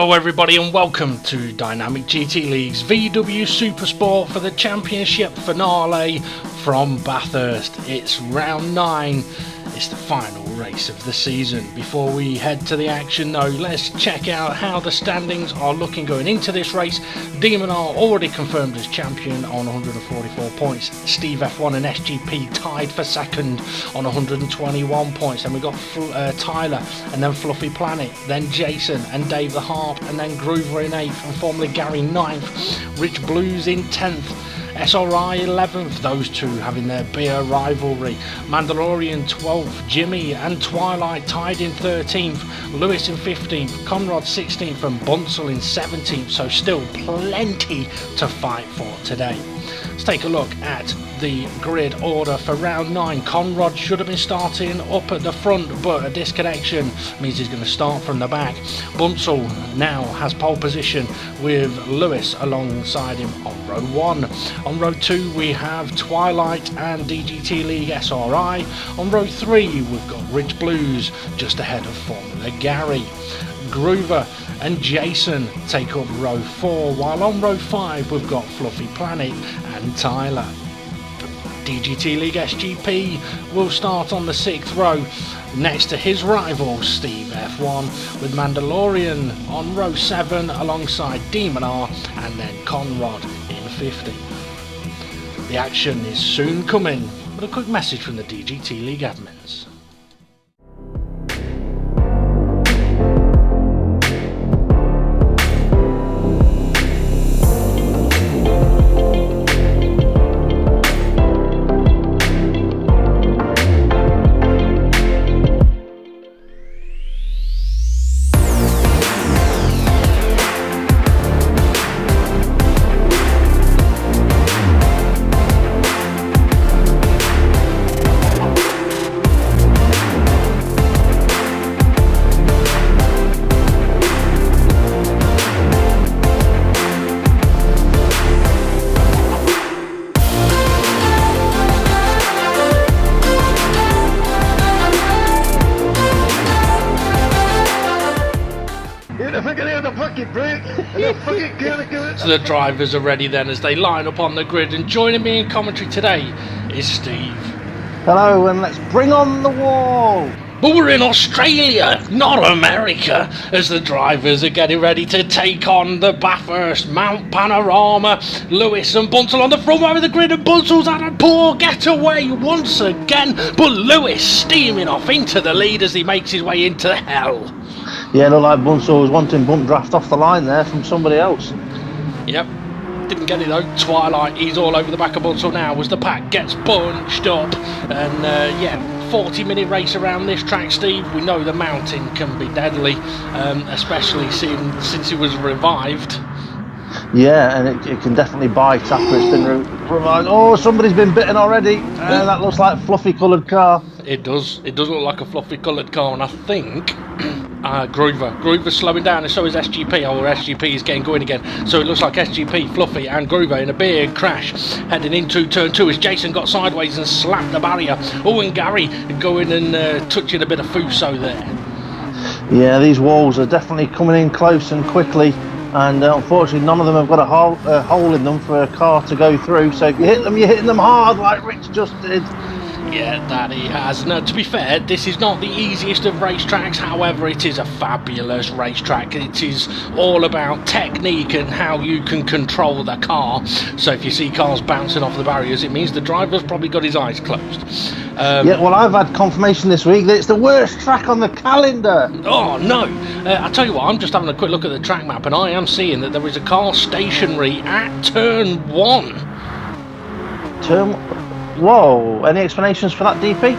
Hello everybody and welcome to Dynamic GT League's VW Supersport for the championship finale from Bathurst. It's round 9, it's the final race of the season. Before we head to the action though, let's check out how the standings are looking going into this race. Demon are already confirmed as champion on 144 points. Steve F1 and SGP tied for second on 121 points. Then we got Tyler and then Fluffy Planet, then Jason and Dave the Harp, and then Groover in 8th and formerly Gary 9th. Rich Blues in 10th. SRI 11th, those two having their beer rivalry. Mandalorian 12th, Jimmy and Twilight tied in 13th, Lewis in 15th, Conrad 16th and Bunsel in 17th, so still plenty to fight for today. Let's take a look at the grid order for round 9. Conrad should have been starting up at the front, but a disconnection means he's going to start from the back. Bunsel now has pole position with Lewis alongside him on row 1. On row 2 we have Twilight and DGT League SRI. On row 3 we've got Rich Blues just ahead of Formula Gary. Groover and Jason take up row 4, while on row 5 we've got Fluffy Planet and Tyler. DGT League SGP will start on the 6th row next to his rival Steve F1, with Mandalorian on row 7 alongside Demon R and then Conrad in 50. The action is soon coming, but a quick message from the DGT League admins. So the drivers are ready then as they line up on the grid, and joining me in commentary today is Steve. Hello, and let's bring on the wall! But we're in Australia, not America, as the drivers are getting ready to take on the Bathurst Mount Panorama. Lewis and Bunsel on the front row of the grid, and Bunsel's had a poor getaway once again, but Lewis steaming off into the lead as he makes his way into hell. Yeah, looked like Bunsel was wanting bump draft off the line there from somebody else. Yep, didn't get it though. Twilight, he's all over the back of Bunsel now as the pack gets bunched up. And 40-minute race around this track, Steve. We know the mountain can be deadly, especially since it was revived. Yeah, and it can definitely bite after it's been revived. Oh, somebody's been bitten already. That looks like a fluffy coloured car. It does look like a fluffy coloured car, and I think Groover's slowing down, and so is SGP. SGP is getting going again, so it looks like SGP, Fluffy and Groover in a big crash heading into turn 2 as Jason got sideways and slapped the barrier. Oh, and Gary going and touching a bit of Fuso there. Yeah, these walls are definitely coming in close and quickly, and unfortunately none of them have got a hole in them for a car to go through, so if you hit them, you're hitting them hard like Rich just did. Yeah, that he has. Now, to be fair, this is not the easiest of racetracks, however, it is a fabulous racetrack. It is all about technique and how you can control the car. So if you see cars bouncing off the barriers, it means the driver's probably got his eyes closed. Yeah, well, I've had confirmation this week that it's the worst track on the calendar. Oh, no. I tell you what, I'm just having a quick look at the track map, and I am seeing that there is a car stationary at turn 1. Whoa, any explanations for that, DP?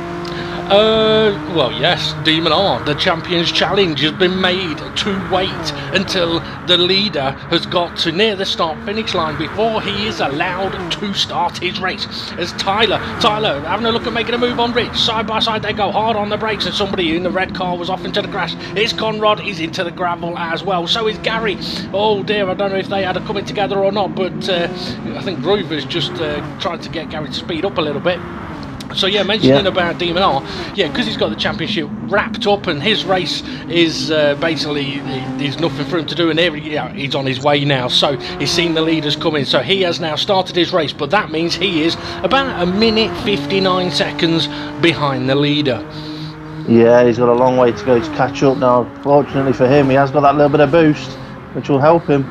Well, yes, Demon R, the Champions Challenge has been made to wait until the leader has got to near the start-finish line before he is allowed to start his race. As Tyler having a look at making a move on Rich, side by side they go hard on the brakes, and somebody in the red car was off into the grass. It's Conrad, he's into the gravel as well, so is Gary. Oh dear, I don't know if they had a coming together or not, but I think Groover's just tried to get Gary to speed up a little bit. So yeah, mentioning about Demon R, yeah, because he's got the championship wrapped up and his race is basically there's nothing for him to do, and he's on his way now. So he's seen the leaders come in, so he has now started his race, but that means he is about 1 minute 59 seconds behind the leader. Yeah, he's got a long way to go to catch up now. Fortunately for him, he has got that little bit of boost, which will help him.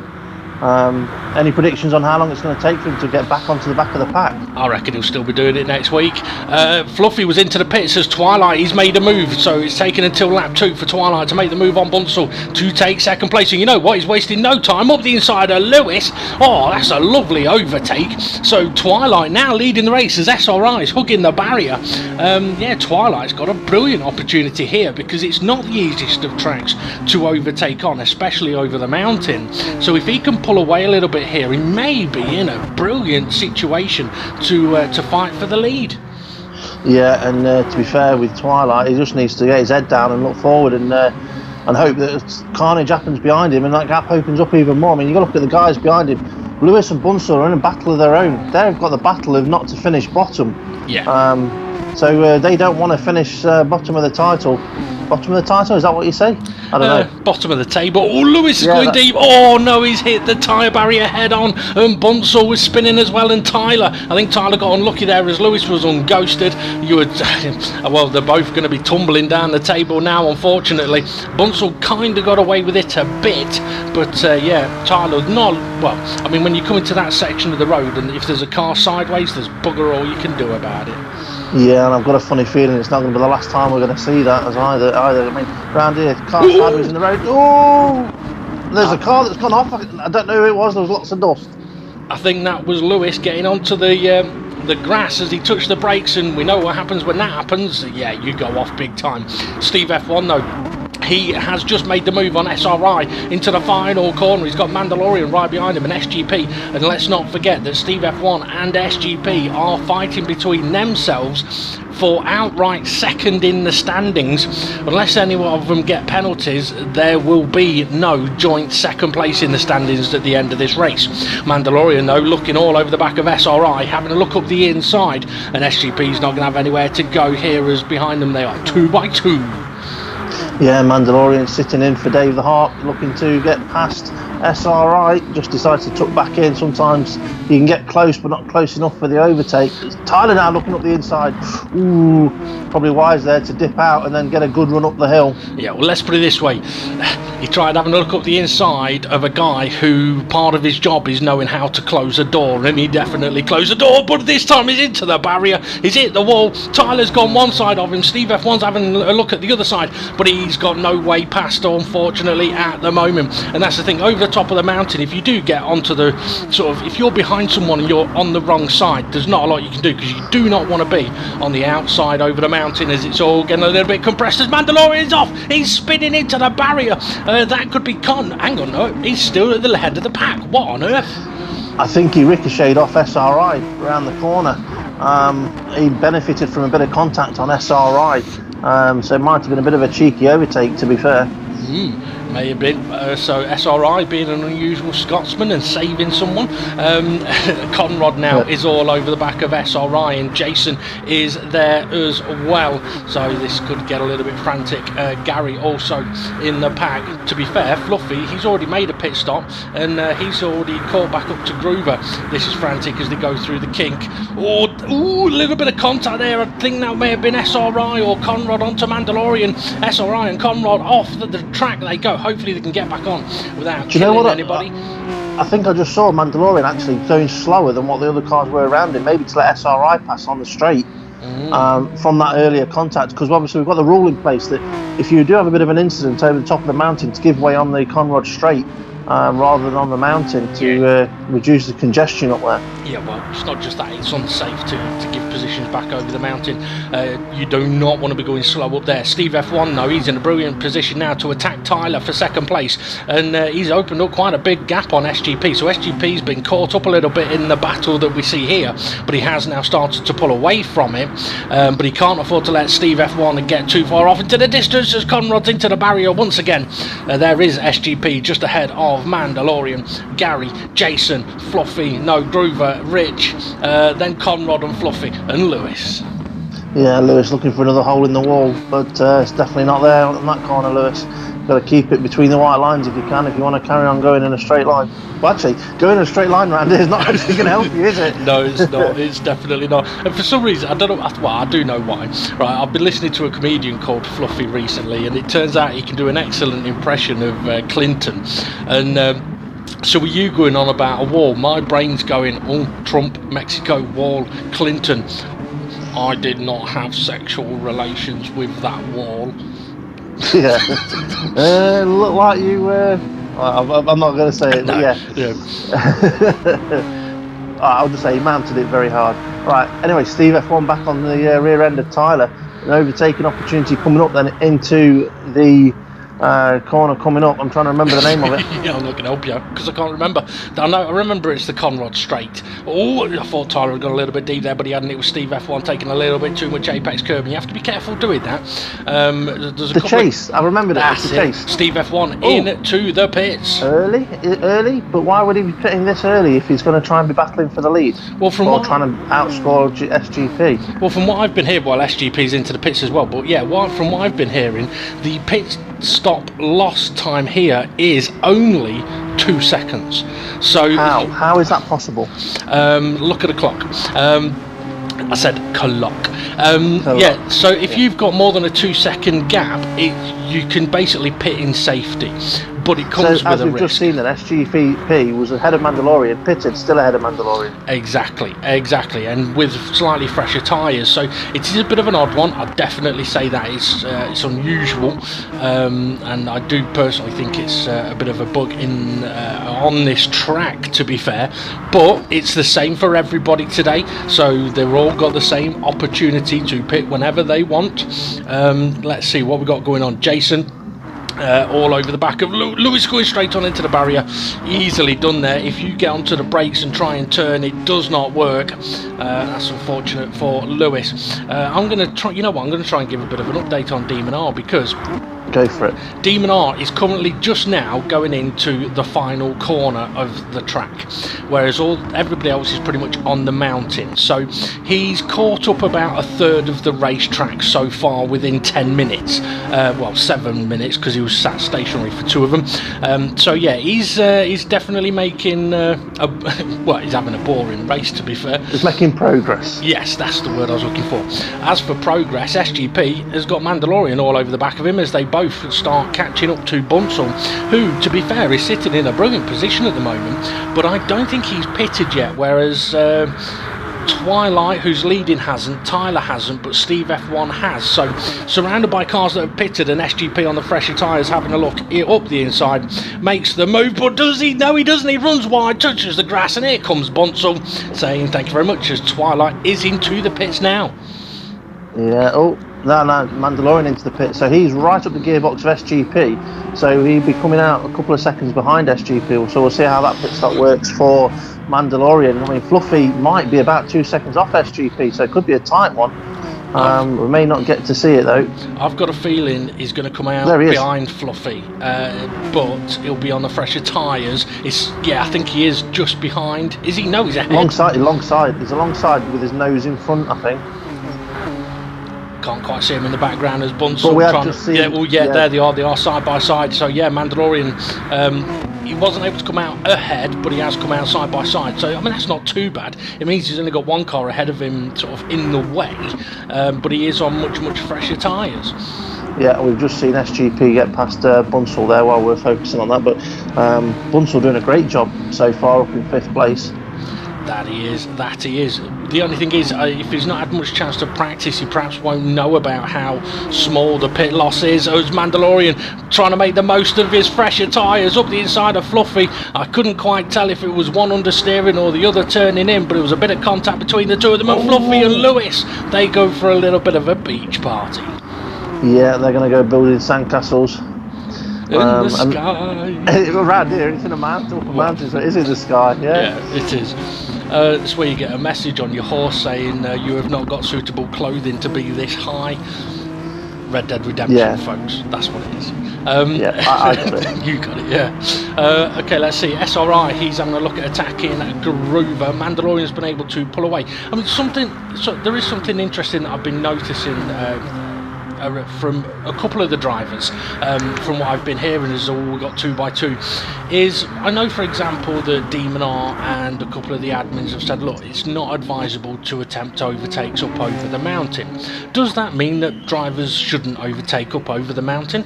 Any predictions on how long it's going to take for him to get back onto the back of the pack? I reckon he'll still be doing it next week. Fluffy was into the pits as Twilight. He's made a move, so it's taken until lap 2 for Twilight to make the move on Bunsell to take second place. And you know what? He's wasting no time up the inside of Lewis. Oh, that's a lovely overtake. So Twilight now leading the race as SRI is hugging the barrier. Yeah, Twilight's got a brilliant opportunity here because it's not the easiest of tracks to overtake on, especially over the mountain. So if he can pull away a little bit here, he may be in a brilliant situation to fight for the lead. Yeah, and to be fair with Twilight, he just needs to get his head down and look forward and hope that carnage happens behind him and that gap opens up even more. I mean, you've got to look at the guys behind him. Lewis and Bunsell are in a battle of their own. They've got the battle of not to finish bottom. Yeah. So they don't want to finish bottom of the title. Bottom of the title, is that what you say? I don't know. Bottom of the table. Oh, Lewis is going deep. Oh no, he's hit the tyre barrier head on, and Bunsell was spinning as well, and Tyler. I think Tyler got unlucky there as Lewis was unghosted. Well, they're both going to be tumbling down the table now, unfortunately. Bunsell kind of got away with it a bit, but yeah, Tyler's not. Well, I mean, when you come into that section of the road, and if there's a car sideways, there's bugger all you can do about it. Yeah, and I've got a funny feeling it's not going to be the last time we're going to see that as either. I mean, round here, car sideways in the road. Oh, there's a car that's gone off. I don't know who it was. There was lots of dust. I think that was Lewis getting onto the grass as he touched the brakes, and we know what happens when that happens. Yeah, you go off big time. Steve F1 though. He has just made the move on SRI into the final corner. He's got Mandalorian right behind him and SGP. And let's not forget that Steve F1 and SGP are fighting between themselves for outright second in the standings. Unless any one of them get penalties, there will be no joint second place in the standings at the end of this race. Mandalorian though looking all over the back of SRI, having a look up the inside, and SGP's not going to have anywhere to go here as behind them they are 2 by 2. Yeah, Mandalorian sitting in for Dave the Harp, looking to get past SRI, just decides to tuck back in. Sometimes you can get close but not close enough for the overtake. Tyler now looking up the inside. Ooh, probably wise there to dip out and then get a good run up the hill. Yeah, well, let's put it this way. He tried having a look up the inside of a guy who part of his job is knowing how to close a door, and he definitely closed the door, but this time he's into the barrier, he's hit the wall. Tyler's gone one side of him, Steve F1's having a look at the other side, but he's got no way past, unfortunately, at the moment. And that's the thing, over the top of the mountain, if you do get onto the sort of, if you're behind someone and you're on the wrong side, there's not a lot you can do, because you do not want to be on the outside over the mountain as it's all getting a little bit compressed. As Mandalorian's off, he's spinning into the barrier. That could be Con. Hang on, no, he's still at the head of the pack. What on earth? I think he ricocheted off SRI around the corner. He benefited from a bit of contact on SRI, so it might have been a bit of a cheeky overtake, to be fair. May have been. So SRI being an unusual Scotsman and saving someone. Conrad now is all over the back of SRI, and Jason is there as well. So this could get a little bit frantic. Gary also in the pack. To be fair, Fluffy, he's already made a pit stop, and he's already caught back up to Groover. This is frantic as they go through the kink. Oh, a little bit of contact there. I think that may have been SRI or Conrad onto Mandalorian. SRI and Conrad off the track they go. Hopefully they can get back on without killing anybody. I think I just saw Mandalorian actually going slower than what the other cars were around him, maybe to let SRI pass on the straight from that earlier contact, because obviously we've got the rule in place that if you do have a bit of an incident over the top of the mountain, to give way on the Conrad straight rather than on the mountain to reduce the congestion up there. Yeah, well, it's not just that, it's unsafe to give positions back over the mountain. You do not want to be going slow up there. Steve F1 though, he's in a brilliant position now to attack Tyler for second place, and he's opened up quite a big gap on SGP, so SGP's been caught up a little bit in the battle that we see here, but he has now started to pull away from it, but he can't afford to let Steve F1 get too far off into the distance as Conrad's into the barrier once again. There is SGP just ahead of Mandalorian, Gary, Jason, Fluffy, no, Groover, Rich, then Conrad and Fluffy and Lewis. Yeah, Lewis looking for another hole in the wall, but it's definitely not there on that corner, Lewis. Got to keep it between the white lines if you can, if you want to carry on going in a straight line. Well, actually, going in a straight line round here is not actually going to help you, is it? No, it's not. It's definitely not. And for some reason, I don't know. Well, I do know why. Right, I've been listening to a comedian called Fluffy recently, and it turns out he can do an excellent impression of Clinton. And so with you going on about a wall, my brain's going, oh, Trump, Mexico wall, Clinton. I did not have sexual relations with that wall. Yeah. Look like you. I'm not going to say it, but yeah. I'll just say he mounted it very hard. Right. Anyway, Steve F1 back on the rear end of Tyler. An overtaking opportunity coming up then into the corner coming up. I'm trying to remember the name of it. Yeah, I'm not going to help you because I can't remember. I remember it's the Conrad Straight. Oh, I thought Tyler had gone a little bit deep there, but he hadn't. It was Steve F1 taking a little bit too much apex curb, and you have to be careful doing that. There's a chase. I remember that. The chase. Steve F1 into the pits. Early, but why would he be pitting this early if he's going to try and be battling for the lead? Well, trying to outscore SGP. Well, from what I've been hearing, SGP's into the pits as well, but yeah, from what I've been hearing, the pit stop lost time here is only 2 seconds. So how is that possible? Look at the clock. I said clock. Yeah, so if you've got more than a 2 second gap, you can basically pit in safety, but it comes with a risk. As we've just seen, that SGP was ahead of Mandalorian, pitted still ahead of Mandalorian. Exactly, and with slightly fresher tyres, so it is a bit of an odd one. I'd definitely say that it's unusual, and I do personally think it's a bit of a bug on this track, to be fair, but it's the same for everybody today, so they've all got the same opportunity to pit whenever they want. Let's see what we got going on. Jason all over the back of Lewis, going straight on into the barrier, easily done there. If you get onto the brakes and try and turn, it does not work. That's unfortunate for Lewis. I'm going to try, I'm going to try and give a bit of an update on Demon R, because go for it. Demon R is currently just now going into the final corner of the track, whereas everybody else is pretty much on the mountain. So he's caught up about a third of the racetrack so far within 10 minutes. 7 minutes, because he was sat stationary for 2 of them. So yeah, he's definitely making he's having a boring race, to be fair. He's making progress. Yes, that's the word I was looking for. As for progress, SGP has got Mandalorian all over the back of him as they both start catching up to Bunsell, who, to be fair, is sitting in a brilliant position at the moment, but I don't think he's pitted yet, whereas Twilight, who's leading, hasn't, Tyler hasn't, but Steve F1 has. So surrounded by cars that have pitted, and SGP on the fresher tyres having a look up the inside, makes the move, but does he? No, he doesn't. He runs wide, touches the grass, and here comes Bunsell saying thank you very much, as Twilight is into the pits now. Yeah, No, Mandalorian into the pit, so he's right up the gearbox of SGP, so he'll be coming out a couple of seconds behind SGP, so we'll see how that pit stop works for Mandalorian. I mean, Fluffy might be about 2 seconds off SGP, so it could be a tight one. We may not get to see it though. I've got a feeling he's going to come out behind Fluffy, but he'll be on the fresher tyres. I think he is just behind. Is he? No, he's ahead. Alongside. He's alongside with his nose in front, I think. Can't quite see him in the background as Bunsell. There they are. They are side by side. So yeah, Mandalorian. He wasn't able to come out ahead, but he has come out side by side. So I mean, that's not too bad. It means he's only got one car ahead of him, sort of in the way. But he is on much fresher tyres. Yeah, we've just seen SGP get past Bunsell there while we're focusing on that. But Bunsell doing a great job so far, up in 5th place. That he is. The only thing is, if he's not had much chance to practice, he perhaps won't know about how small the pit loss is. As Mandalorian trying to make the most of his fresher tyres up the inside of Fluffy. I couldn't quite tell if it was one understeering or the other turning in, but it was a bit of contact between the two of them. And Fluffy and Lewis, they go for a little bit of a beach party. Yeah, they're going to go building sandcastles. In the sky. Around here, it's in a mountain, up a mountain, so it is in the sky, yeah. Yeah, it is. It's where you get a message on your horse saying you have not got suitable clothing to be this high. Red Dead Redemption, folks. That's what it is. I got it. You got it, yeah. Okay, let's see. SRI, he's having a look at attacking Groover. Mandalorian's been able to pull away. I mean, there is something interesting that I've been noticing from a couple of the drivers, from what I've been hearing as all we got 2x2, is I know, for example, that Demon R and a couple of the admins have said, look, it's not advisable to attempt overtakes up over the mountain. Does that mean that drivers shouldn't overtake up over the mountain?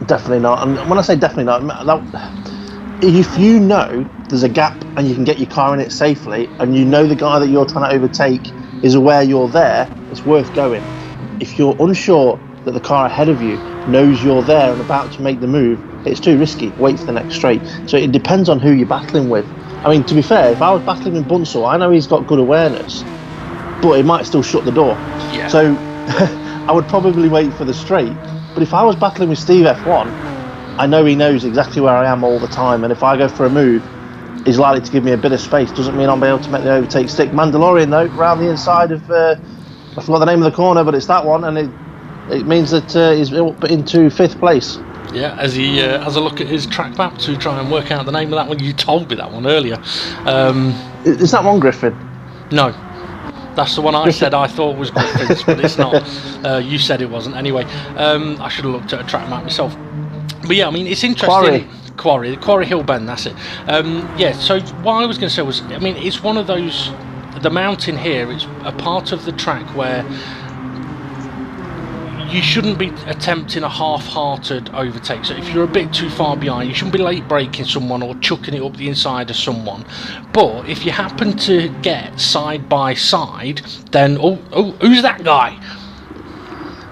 Definitely not. And when I say definitely not, if you know there's a gap and you can get your car in it safely, and you know the guy that you're trying to overtake is aware you're there, it's worth going. If you're unsure that the car ahead of you knows you're there and about to make the move, it's too risky. Wait for the next straight. So it depends on who you're battling with. I mean, to be fair, if I was battling with Bunsell, I know he's got good awareness, but he might still shut the door. Yeah. So I would probably wait for the straight. But if I was battling with Steve F1, I know he knows exactly where I am all the time, and if I go for a move, he's likely to give me a bit of space. Doesn't mean I'll be able to make the overtake stick. Mandalorian, though, round the inside of, I forgot the name of the corner, but it's that one, and it means that he's up into 5th place. Yeah, as he has a look at his track map to try and work out the name of that one. You told me that one earlier. Is that one Griffin? No. That's the one I said I thought was Griffin's, but it's not. You said it wasn't. Anyway, I should have looked at a track map myself. But yeah, I mean, it's interesting. Quarry Hill Bend, that's it. Yeah, so what I was going to say was, I mean, it's one of those, the mountain here, it's a part of the track where you shouldn't be attempting a half-hearted overtake. So if you're a bit too far behind, you shouldn't be late braking someone or chucking it up the inside of someone. But if you happen to get side by side, then who's that guy?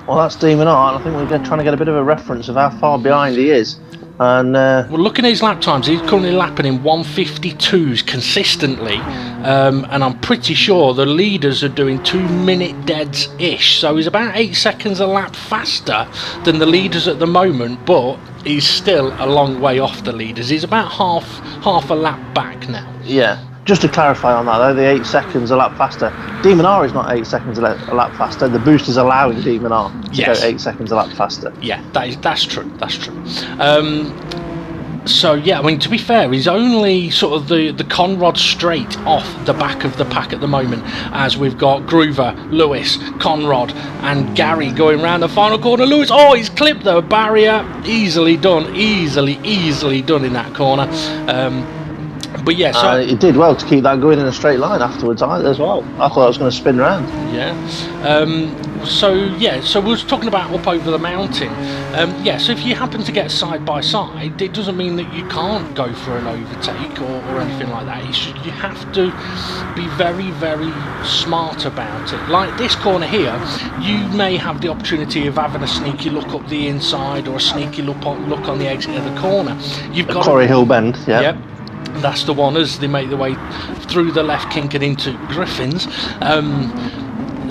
Well, that's Demon Art. I think we're trying to get a bit of a reference of how far behind he is. And well, looking at his lap times, he's currently lapping in 152s consistently, and I'm pretty sure the leaders are doing 2-minute deads-ish, so he's about 8 seconds a lap faster than the leaders at the moment, but he's still a long way off the leaders. He's about half a lap back now. Yeah, just to clarify on that though, the 8 seconds a lap faster, Demon R is not 8 seconds a lap faster. The boost is allowing Demon R to go 8 seconds a lap faster. Yeah, that's true. So yeah, I mean, to be fair, he's only sort of the Conrod straight off the back of the pack at the moment, as we've got Groover, Lewis, Conrod and Gary going round the final corner. Lewis, he's clipped the barrier. Easily done in that corner. But yeah, so it did well to keep that going in a straight line afterwards as well. I thought it was going to spin round. Yeah. So we were talking about up over the mountain. So if you happen to get side by side, it doesn't mean that you can't go for an overtake or anything like that. You have to be very, very smart about it. Like this corner here, you may have the opportunity of having a sneaky look up the inside or a sneaky look on the exit of the corner. You've got Quarry Hill Bend. Yeah. Yep. That's the one as they make their way through the left kink and into Griffin's.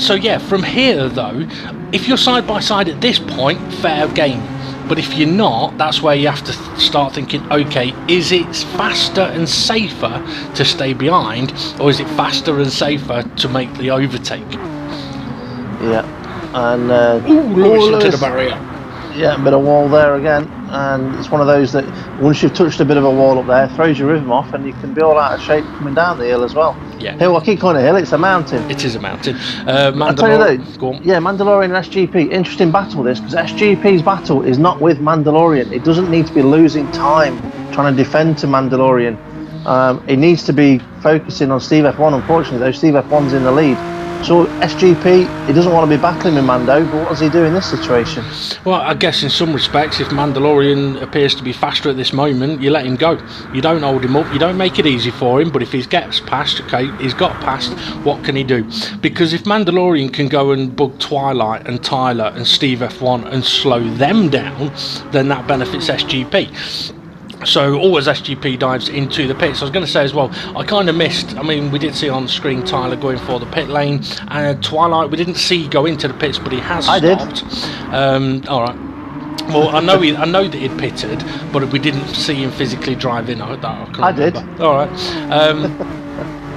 So yeah, from here though, if you're side by side at this point, fair game. But if you're not, that's where you have to start thinking, okay, is it faster and safer to stay behind, or is it faster and safer to make the overtake? Yeah, and Lewis into the barrier. Yeah, a bit of wall there again, and it's one of those that once you've touched a bit of a wall up there, throws your rhythm off, and you can be all out of shape coming down the hill as well. Yeah. Hill, I keep calling it hill, it's a mountain. It is a mountain. I'll tell you though, Mandalorian and SGP, interesting battle this, because SGP's battle is not with Mandalorian. It doesn't need to be losing time trying to defend to Mandalorian. It needs to be focusing on Steve F1, unfortunately, though Steve F1's in the lead. So SGP, he doesn't want to be battling with Mando, but what does he do in this situation? Well, I guess in some respects, if Mandalorian appears to be faster at this moment, you let him go. You don't hold him up, you don't make it easy for him, but if he gets past, okay, he's got past, what can he do? Because if Mandalorian can go and bug Twilight and Tyler and Steve F1 and slow them down, then that benefits SGP. So always SGP dives into the pits. I was going to say as well, I kind of missed, I mean, we did see on the screen Tyler going for the pit lane, and Twilight we didn't see go into the pits, but he has stopped. I did. Alright. Well, I know that he'd pitted, but we didn't see him physically drive in. I did. Alright.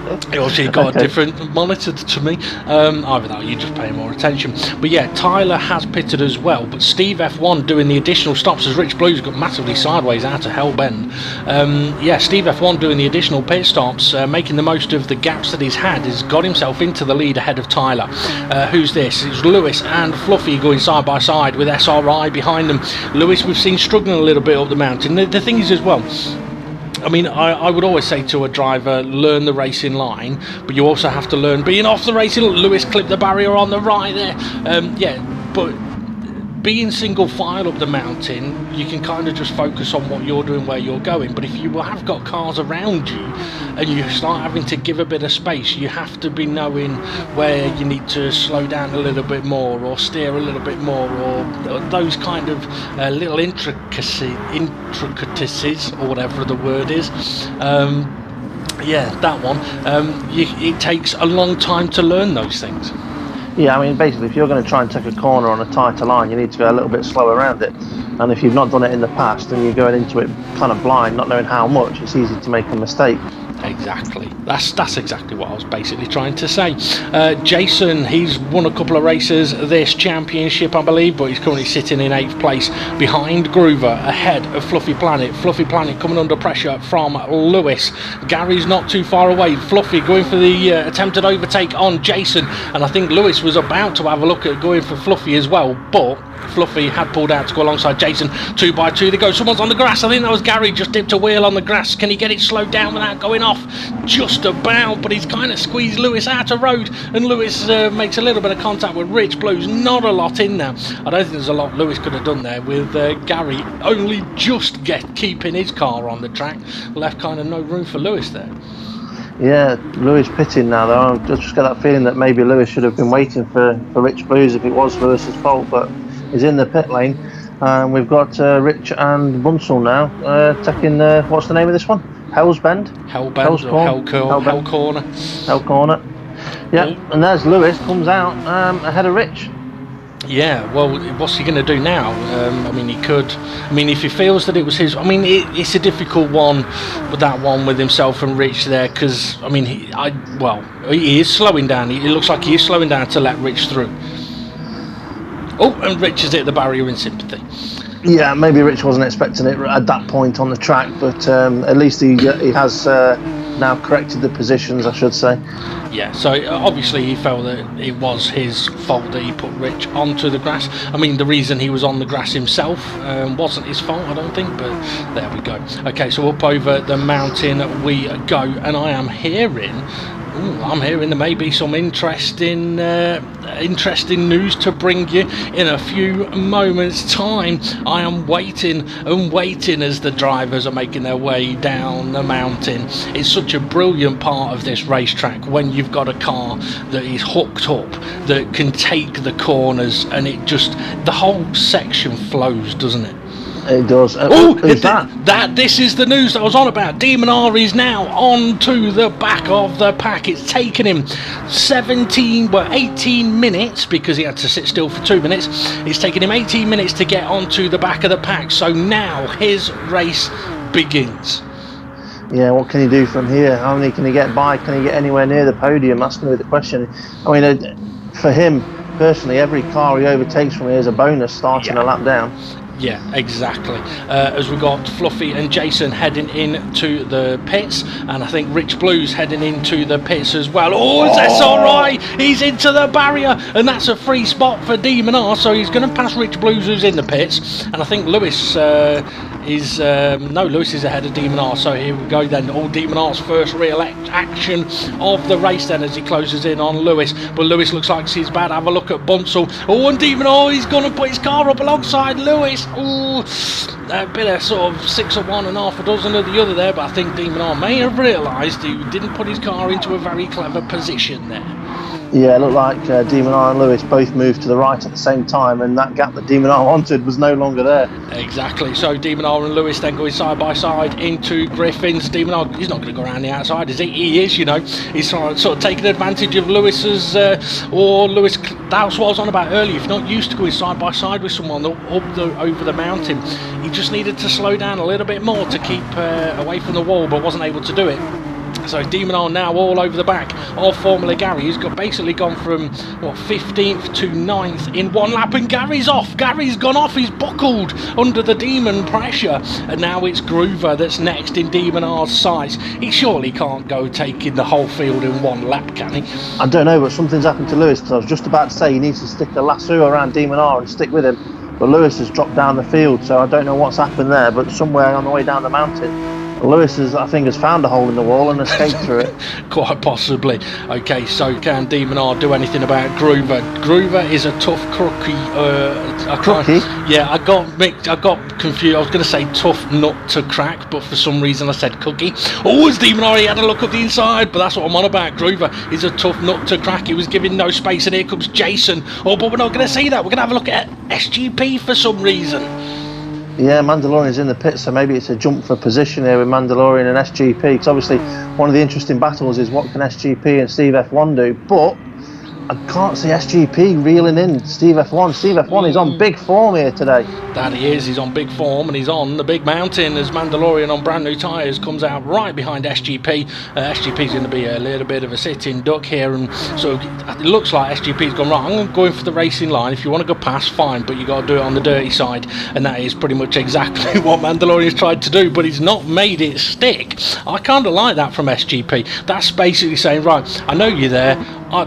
Obviously, got a different monitor to me. Either that or you just pay more attention. But yeah, Tyler has pitted as well. But Steve F1 doing the additional stops as Rich Blues got massively sideways out of Hellbend. Yeah, Steve F1 doing the additional pit stops, making the most of the gaps that he's had, has got himself into the lead ahead of Tyler. Who's this? It's Lewis and Fluffy going side by side with SRI behind them. Lewis we've seen struggling a little bit up the mountain. The thing is as well, I mean, I would always say to a driver, learn the racing line, but you also have to learn being off the racing. Lewis clipped the barrier on the right there. Yeah, but being single file up the mountain, you can kind of just focus on what you're doing, where you're going. But if you have got cars around you and you start having to give a bit of space, you have to be knowing where you need to slow down a little bit more or steer a little bit more, or those kind of little intricacies or whatever the word is. Yeah, that one. It takes a long time to learn those things. Yeah, I mean, basically, if you're going to try and take a corner on a tighter line, you need to go a little bit slower around it. And if you've not done it in the past and you're going into it kind of blind, not knowing how much, it's easy to make a mistake. Exactly. That's exactly what I was basically trying to say. Jason, he's won a couple of races this championship, I believe, but he's currently sitting in 8th place behind Groover, ahead of Fluffy Planet. Fluffy Planet coming under pressure from Lewis. Gary's not too far away. Fluffy going for the attempted overtake on Jason, and I think Lewis was about to have a look at going for Fluffy as well, but Fluffy had pulled out to go alongside Jason. 2 by 2 they go. Someone's on the grass. I think that was Gary, just dipped a wheel on the grass. Can he get it slowed down without going off? Just about, but he's kind of squeezed Lewis out of road, and Lewis makes a little bit of contact with Rich Blues. Not a lot in there. I don't think there's a lot Lewis could have done there with Gary only just keeping his car on the track. Left kind of no room for Lewis there. Yeah, Lewis pitting now though. I just get that feeling that maybe Lewis should have been waiting for Rich Blues if it was Lewis's fault, but he's in the pit lane. We've got Rich and Bunsell now taking, what's the name of this one? Hell's Bend? Hell Corner. Hell Corner. Yeah, and there's Lewis, comes out ahead of Rich. Yeah, well, what's he going to do now? I mean, he could. I mean, if he feels that it was his. I mean, it's a difficult one with that one with himself and Rich there, because I mean, he is slowing down. It looks like he is slowing down to let Rich through. Oh, and Rich has hit the barrier in sympathy. Yeah, maybe Rich wasn't expecting it at that point on the track, but at least he has now corrected the positions, I should say. Yeah, so obviously he felt that it was his fault that he put Rich onto the grass. I mean, the reason he was on the grass himself wasn't his fault, I don't think, but there we go. Okay, so up over the mountain we go, and I am hearing... I'm hearing there may be some interesting news to bring you in a few moments' time. I am waiting and waiting as the drivers are making their way down the mountain. It's such a brilliant part of this racetrack when you've got a car that is hooked up, that can take the corners, and it just, the whole section flows, doesn't it? It does. Who's that? This is the news that I was on about. Demon R is now on to the back of the pack. It's taken him 18 minutes, because he had to sit still for 2 minutes. It's taken him 18 minutes to get onto the back of the pack. So now his race begins. Yeah, what can he do from here? How many can he get by? Can he get anywhere near the podium? That's going to be the question. I mean, for him personally, every car he overtakes from here is a bonus starting a lap down. Yeah, exactly. As we got Fluffy and Jason heading into the pits, and I think Rich Blues heading into the pits as well. Oh, it's SRI! He's into the barrier, and that's a free spot for Demon R, so he's going to pass Rich Blues, who's in the pits, and I think Lewis is ahead of Demon R, so here we go then. Demon R's first real action of the race then, as he closes in on Lewis, but Lewis looks like he's about to have a look at Bunsell. And Demon R, he's going to put his car up alongside Lewis. Oh, a bit of sort of 6 of one and half a dozen of the other there, but I think Demon R may have realised he didn't put his car into a very clever position there. Yeah, it looked like Demon R and Lewis both moved to the right at the same time, and that gap that Demon R wanted was no longer there. Exactly, so Demon R and Lewis then going side by side into Griffin's. Demon R, he's not going to go around the outside, is he? He is, you know. He's sort of taking advantage of Lewis's, Lewis, that's what I was on about earlier. If you're not used to going side by side with someone over the mountain, he just needed to slow down a little bit more to keep away from the wall, but wasn't able to do it. So Demonor now all over the back of Formula Gary. He's basically gone from 15th to 9th in one lap, and Gary's off. Gary's gone off. He's buckled under the Demon pressure, and now it's Groover that's next in Demonor's sights. He surely can't go taking the whole field in one lap, can he? I don't know, but something's happened to Lewis, because I was just about to say he needs to stick a lasso around Demonor and stick with him, but Lewis has dropped down the field, so I don't know what's happened there, but somewhere on the way down the mountain Lewis I think, has found a hole in the wall and escaped through it. Quite possibly. Okay, so can Demonor do anything about Groover? Groover is a tough crookie. Crookie? Yeah, I got confused. I was going to say tough nut to crack, but for some reason I said cookie. Oh, it's Demonor. He had a look at the inside, but that's what I'm on about. Groover is a tough nut to crack. He was giving no space, and here comes Jason. Oh, but we're not going to see that. We're going to have a look at SGP for some reason. Yeah, Mandalorian's in the pit, so maybe it's a jump for position here with Mandalorian and SGP, because obviously one of the interesting battles is what can SGP and Steve F1 do, but I can't see SGP reeling in Steve F1. Steve F1 is on big form here today. That he is. He's on big form, and he's on the big mountain as Mandalorian on brand new tyres comes out right behind SGP. SGP's going to be a little bit of a sitting duck here, and so it looks like SGP's gone, right, I'm going for the racing line. If you want to go past, fine, but you got to do it on the dirty side, and that is pretty much exactly what Mandalorian's tried to do, but he's not made it stick. I kind of like that from SGP. That's basically saying, right, I know you're there.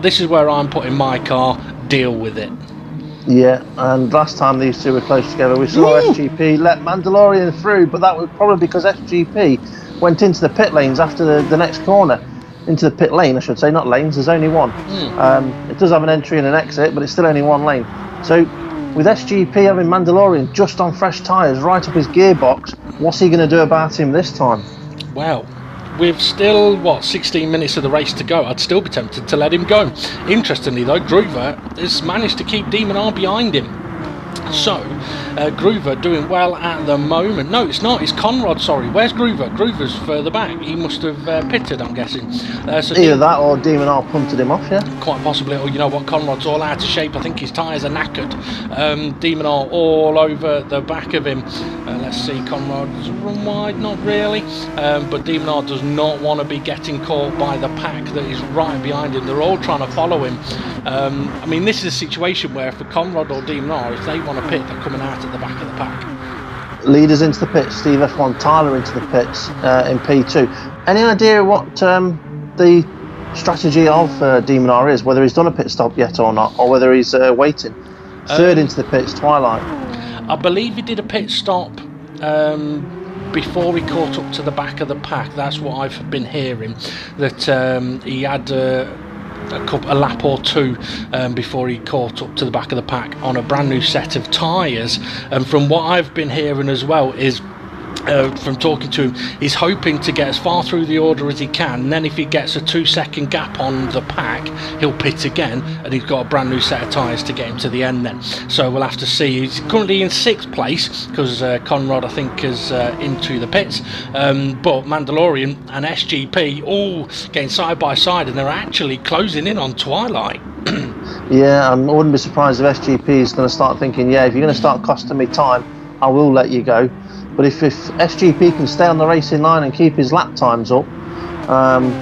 This is where I'm putting my car. Deal with it. Yeah, and last time these two were close together, we saw SGP let Mandalorian through, but that was probably because SGP went into the pit lanes after the next corner. Into the pit lane, I should say, not lanes, there's only one. It does have an entry and an exit, but it's still only one lane. So with SGP having Mandalorian just on fresh tyres right up his gearbox, what's he going to do about him this time? Well, with still, 16 minutes of the race to go, I'd still be tempted to let him go. Interestingly though, Groover has managed to keep Demonor behind him. So, Groover doing well at the moment. No, it's not. It's Conrad, sorry. Where's Groover? Groover's further back. He must have pitted, I'm guessing. So either that or Demonor punted him off, yeah? Quite possibly. Or you know what? Conrad's all out of shape. I think his tyres are knackered. Demonor all over the back of him. Let's see. Conrad's run wide. Not really. But Demonor does not want to be getting caught by the pack that is right behind him. They're all trying to follow him. I mean, this is a situation where for Conrad or Demonor, if they want to pit, they're coming out at the back of the pack. Leaders into the pits, Steve F1, Tyler into the pits in P2. Any idea what the strategy of Demonor is, whether he's done a pit stop yet or not, or whether he's waiting? Third into the pits, Twilight. I believe he did a pit stop before he caught up to the back of the pack. That's what I've been hearing, that he had a lap or two before he caught up to the back of the pack on a brand new set of tyres. And from what I've been hearing as well is from talking to him, he's hoping to get as far through the order as he can, and then if he gets a 2-second gap on the pack, he'll pit again, and he's got a brand new set of tyres to get him to the end then. So we'll have to see. He's currently in 6th place because Conrad, I think, is into the pits, but Mandalorian and SGP all getting side by side, and they're actually closing in on Twilight. Yeah, I wouldn't be surprised if SGP is going to start thinking, yeah, if you're going to start costing me time, I will let you go. But if SGP can stay on the racing line and keep his lap times up,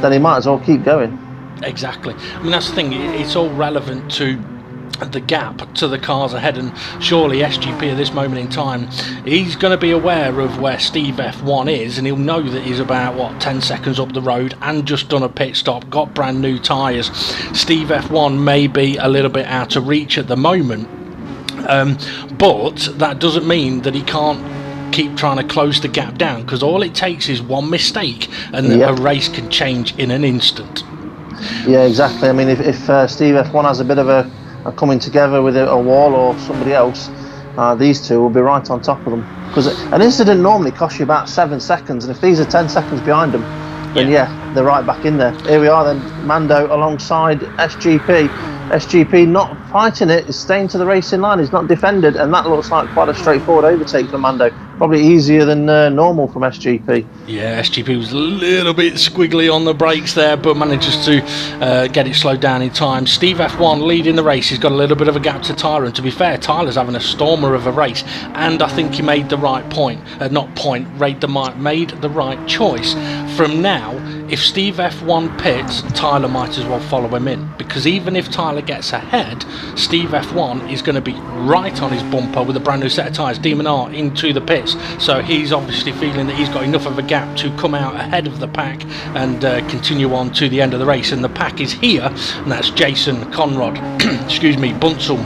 then he might as well keep going. Exactly. I mean, that's the thing. It's all relevant to the gap to the cars ahead, and surely SGP at this moment in time, he's going to be aware of where Steve F1 is, and he'll know that he's about 10 seconds up the road and just done a pit stop, got brand new tyres. Steve F1 may be a little bit out of reach at the moment, but that doesn't mean that he can't keep trying to close the gap down, because all it takes is one mistake and a race can change in an instant. Yeah, exactly. I mean, if Steve F1 has a bit of a coming together with a wall or somebody else, these two will be right on top of them, because an incident normally costs you about 7 seconds, and if these are 10 seconds behind them, then they're right back in there. Here we are then, Mando alongside SGP. SGP not fighting it, is staying to the racing line, he's not defended, and that looks like quite a straightforward overtake for Mando. Probably easier than normal from SGP. Yeah, SGP was a little bit squiggly on the brakes there, but manages to get it slowed down in time. Steve F1 leading the race. He's got a little bit of a gap to Tyler, and to be fair, Tyler's having a stormer of a race, and I think he made the right point. Made the right choice. from now, if Steve F1 pits, Tyler might as well follow him in, because even if Tyler gets ahead, Steve F1 is going to be right on his bumper with a brand new set of tyres. Demon R into the pits, so he's obviously feeling that he's got enough of a gap to come out ahead of the pack and continue on to the end of the race. And the pack is here, and that's Jason, Conrad, excuse me, Bunzel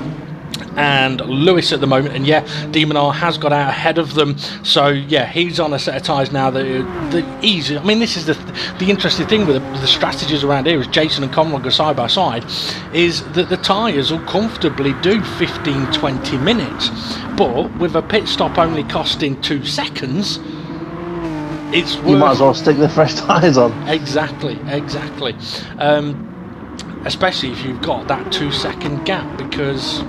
and Lewis at the moment. And yeah, Demon R has got out ahead of them, so yeah, he's on a set of tyres now that easy. I mean, this is the interesting thing with the strategies around here is Jason and Conrad go side by side, is that the tyres will comfortably do 15-20 minutes, but with a pit stop only costing 2 seconds, it's worth... You might as well stick the fresh tyres on. Exactly. Especially if you've got that 2-second gap, because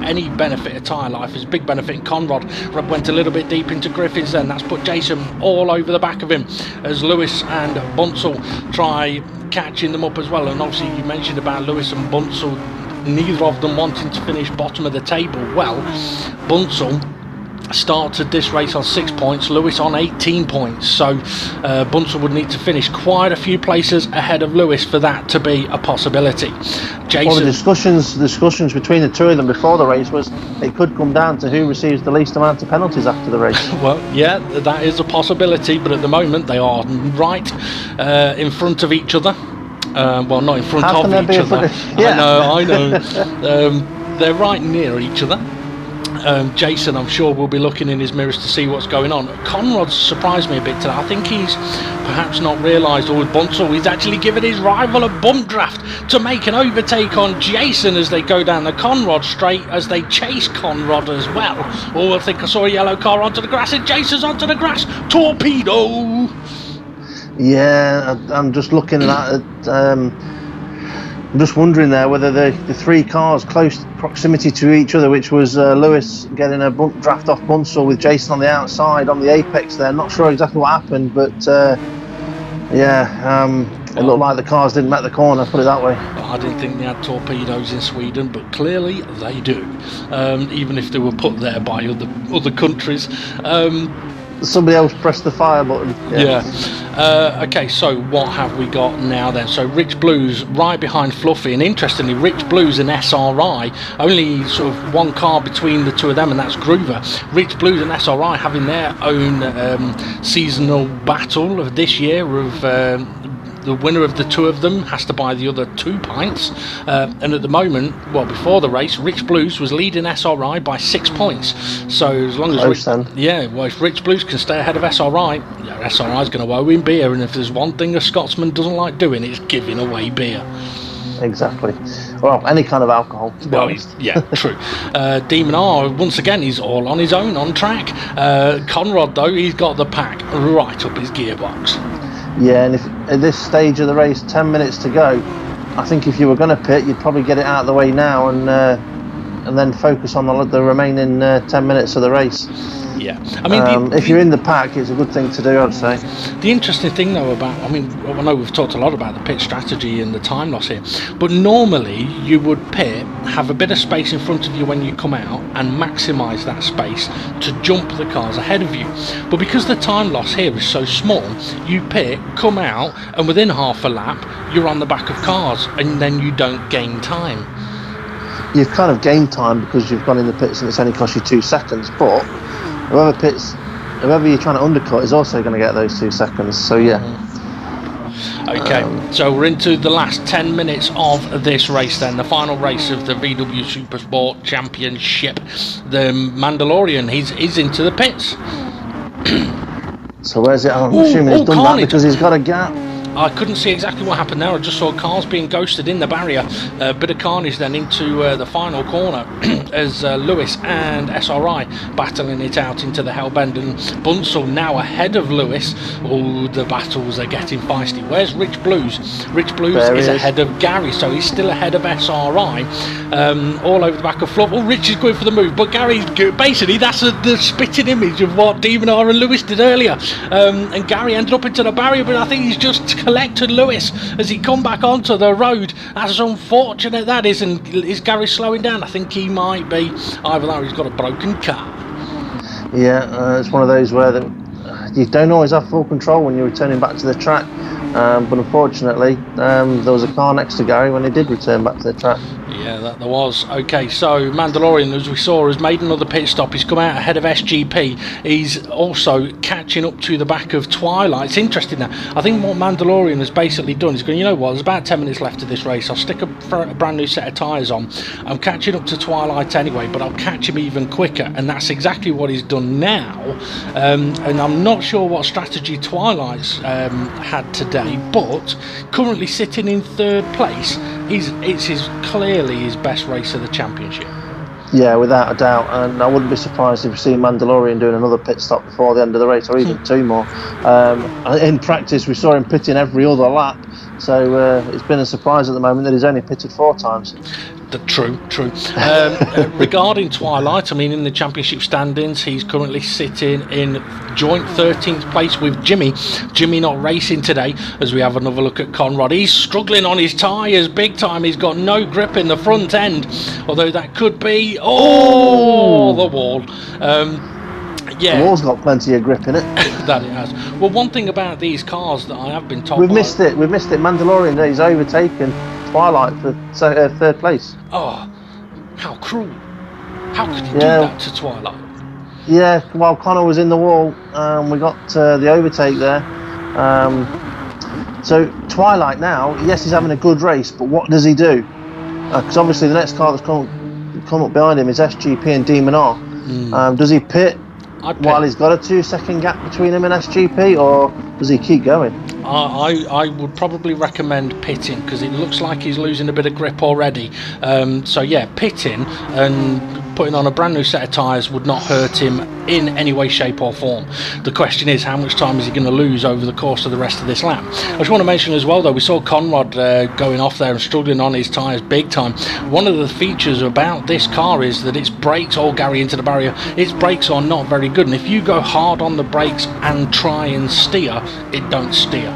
any benefit of tyre life is a big benefit. And Conrad went a little bit deep into Griffiths then. That's put Jason all over the back of him as Lewis and Bunzel try catching them up as well. And obviously you mentioned about Lewis and Bunzel, neither of them wanting to finish bottom of the table. Well, Bunzel started this race on 6 points, Lewis on 18 points, so Bunzel would need to finish quite a few places ahead of Lewis for that to be a possibility. Jason, well, the discussions between the two of them before the race was it could come down to who receives the least amount of penalties after the race. Well, yeah, that is a possibility, but at the moment they are right in front of each other. Well, not in front of each other. I know. They're right near each other. Jason, I'm sure, will be looking in his mirrors to see what's going on. Conrad's surprised me a bit today. I think he's perhaps not realised, or with Bunzel, he's actually given his rival a bump draft to make an overtake on Jason as they go down the Conrad straight, as they chase Conrad as well. Oh, I think I saw a yellow car onto the grass, and Jason's onto the grass. Torpedo! Yeah, I'm just looking at it. I'm just wondering there whether the three cars close proximity to each other, which was Lewis getting a bump draft off Bunzel with Jason on the outside on the apex there. Not sure exactly what happened, but it looked like the cars didn't make the corner, put it that way. I didn't think they had torpedoes in Sweden, but clearly they do, even if they were put there by other countries. Somebody else pressed the fire button. Okay, so what have we got now then? So Rich Blues right behind Fluffy, and interestingly, Rich Blues and SRI, only sort of one car between the two of them, and that's Groover. Rich Blues and SRI having their own seasonal battle of this year of the winner of the two of them has to buy the other 2 pints, and at the moment, well, before the race, Rich Blues was leading SRI by 6 points. So as long as if Rich Blues can stay ahead of SRI, SRI is going to owe him beer, and if there's one thing a Scotsman doesn't like doing, it's giving away beer. Exactly. Well, any kind of alcohol. Well, yeah, true. Demon R, once again, he's all on his own on track. Conrad, though, he's got the pack right up his gearbox. Yeah, and if at this stage of the race, 10 minutes to go, I think if you were going to pit, you'd probably get it out of the way now and then focus on the remaining 10 minutes of the race. Yeah, I mean, if you're in the pack, it's a good thing to do, I'd say. The interesting thing, though, I know we've talked a lot about the pit strategy and the time loss here, but normally you would pit, have a bit of space in front of you when you come out, and maximise that space to jump the cars ahead of you. But because the time loss here is so small, you pit, come out, and within half a lap, you're on the back of cars, and then you don't gain time. You've kind of gained time because you've gone in the pits and it's only cost you 2 seconds, but whoever you're trying to undercut is also going to get those 2 seconds, so yeah. Okay, so we're into the last 10 minutes of this race then, the final race of the VW Supersport Championship. The Mandalorian, he's into the pits. So where's it? I'm assuming he's done that because he's got a gap. I couldn't see exactly what happened there. I just saw cars being ghosted in the barrier. A bit of carnage then into the final corner as Lewis and SRI battling it out into the Hellbend, and Bunzel now ahead of Lewis. Oh, the battles are getting feisty. Where's Rich Blues? Rich Blues is ahead of Gary, so he's still ahead of SRI. All over the back of Fluff. Oh, Rich is going for the move, but Gary's basically, that's the spitting image of what Demon R and Lewis did earlier. And Gary ended up into the barrier, but I think he's just collected Lewis as he come back onto the road. That's unfortunate, that is. And is Gary slowing down? I think he might be. Either that or he's got a broken car. Yeah, it's one of those where you don't always have full control when you're returning back to the track. But unfortunately, there was a car next to Gary when he did return back to the track. Yeah, that there was. Okay, so Mandalorian, as we saw, has made another pit stop. He's come out ahead of SGP. He's also catching up to the back of Twilight. It's interesting now. I think what Mandalorian has basically done is going, you know what, there's about 10 minutes left of this race. I'll stick a brand new set of tyres on. I'm catching up to Twilight anyway, but I'll catch him even quicker. And that's exactly what he's done now. And I'm not sure what strategy Twilight's had today, but currently sitting in third place. It's clearly his best race of the championship. Yeah, without a doubt, and I wouldn't be surprised if we see Mandalorian doing another pit stop before the end of the race, or even two more. In practice, we saw him pitting every other lap, so it's been a surprise at the moment that he's only pitted 4 times. True. Regarding Twilight, I mean, in the championship standings, he's currently sitting in joint 13th place with Jimmy. Jimmy not racing today, as we have another look at Conrad. He's struggling on his tyres big time. He's got no grip in the front end, although that could be the wall. Yeah, the wall's got plenty of grip in it. That it has. Well, one thing about these cars that I have been told, we've missed it. Mandalorian, he's overtaken Twilight for third place. Oh, how cruel! How could he do that to Twilight? Yeah, while Connor was in the wall, we got the overtake there. So Twilight now, yes, he's having a good race, but what does he do? Because obviously the next car that's come up behind him is SGP and Demon R. Does he pit while he's got a 2-second gap between him and SGP, or does he keep going? I would probably recommend pitting, because it looks like he's losing a bit of grip already. So yeah, pitting and putting on a brand new set of tyres would not hurt him in any way, shape or form. The question is, how much time is he going to lose over the course of the rest of this lap? I just want to mention as well, though, we saw Conrad going off there and struggling on his tyres big time. One of the features about this car is that its brakes, Gary into the barrier, its brakes are not very good, and if you go hard on the brakes and try and steer, it don't steer.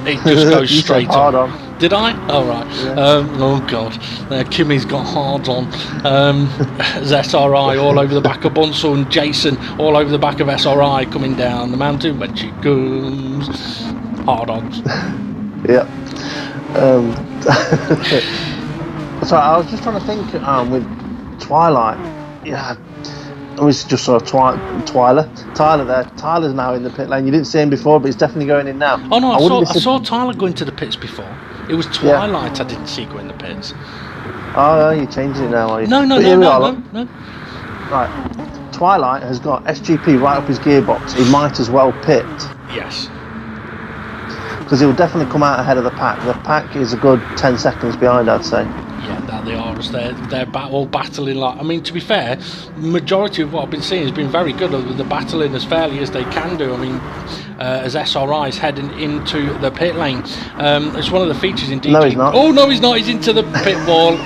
It just goes straight on. Did I? Oh, right. Yeah. Oh, God. Kimmy's got hard on. There's SRI all over the back of Bunsell, and Jason all over the back of SRI coming down the mountain when she comes. Hard ons. Yeah. So I was just trying to think with Twilight. Yeah. We just saw Tyler there. Tyler's now in the pit lane. You didn't see him before, but he's definitely going in now. Oh, no, I saw Tyler go into the pits before. It was Twilight I didn't see go in the pits. Oh, you're changing it now, are you? No. Right. Twilight has got SGP right up his gearbox. He might as well pit. Yes. Because he will definitely come out ahead of the pack. The pack is a good 10 seconds behind, I'd say. Yeah, that they are, as they're all battling. Like, I mean, to be fair, majority of what I've been seeing has been very good. They're battling as fairly as they can do. I mean, as SRI is heading into the pit lane, it's one of the features in DG. No, he's not. Oh no, he's not. He's into the pit wall.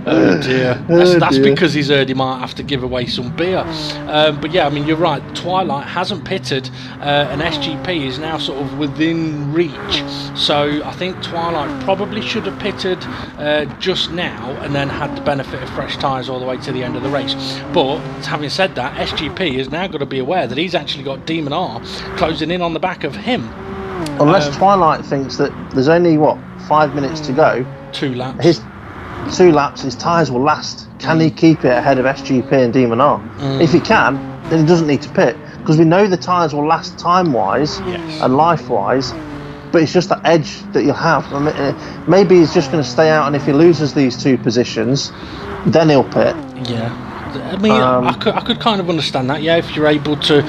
Oh dear. That's because he's heard he might have to give away some beer. But yeah, I mean, you're right. Twilight hasn't pitted, and SGP is now sort of within reach. So I think Twilight probably should have pitted just now and then had the benefit of fresh tyres all the way to the end of the race. But having said that, SGP is now got to be aware that he's actually got Demon R closing in on the back of him. Unless Twilight thinks that there's only 5 minutes to go. 2 laps. His 2 laps, his tyres will last. Can he keep it ahead of SGP and Demon R? If he can, then he doesn't need to pit, because we know the tyres will last time-wise and life-wise. But it's just that edge that you'll have. I mean, maybe he's just going to stay out, and if he loses these 2 positions, then he'll pit. Yeah. I mean, I could kind of understand that. Yeah, if you're able to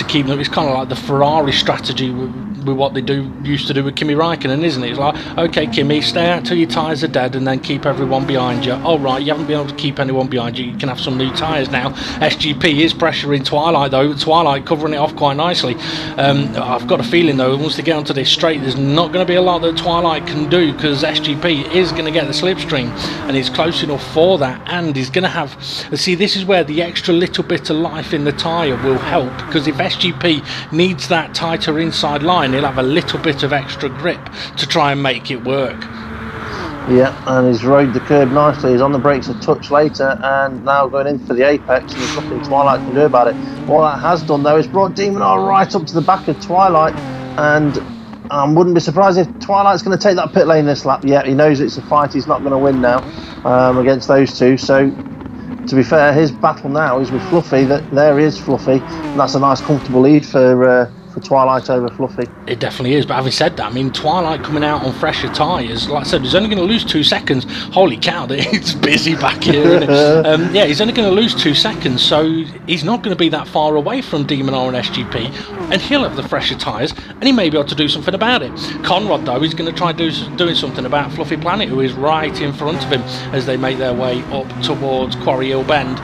keep them, it's kind of like the Ferrari strategy with what they used to do with Kimi Räikkönen, isn't it? It's like, okay, Kimi, stay out till your tyres are dead, and then keep everyone behind you. Oh right, you haven't been able to keep anyone behind you. You can have some new tyres now. SGP is pressuring Twilight though. Twilight covering it off quite nicely. I've got a feeling though, once they get onto this straight, there's not going to be a lot that Twilight can do, because SGP is going to get the slipstream, and he's close enough for that, and he's going to have. See, this is where the extra little bit of life in the tyre will help, because if SGP needs that tighter inside line, he'll have a little bit of extra grip to try and make it work. Yeah, and he's rode the curb nicely. He's on the brakes a touch later, and now going in for the apex, and there's nothing Twilight can do about it. What that has done, though, is brought Demon R right up to the back of Twilight, and I wouldn't be surprised if Twilight's going to take that pit lane this lap. Yeah, he knows it's a fight he's not going to win now against those two, so to be fair, his battle now is with Fluffy. There is Fluffy, and that's a nice comfortable lead for Twilight over Fluffy. It definitely is, but having said that, I mean, Twilight coming out on fresher tyres, like I said, he's only going to lose 2 seconds. Holy cow, it's busy back here, isn't it? Yeah, he's only going to lose 2 seconds, so he's not going to be that far away from Demon R and SGP, and he'll have the fresher tyres, and he may be able to do something about it. Conrad, though, is going to try doing something about Fluffy Planet, who is right in front of him as they make their way up towards Quarry Hill Bend.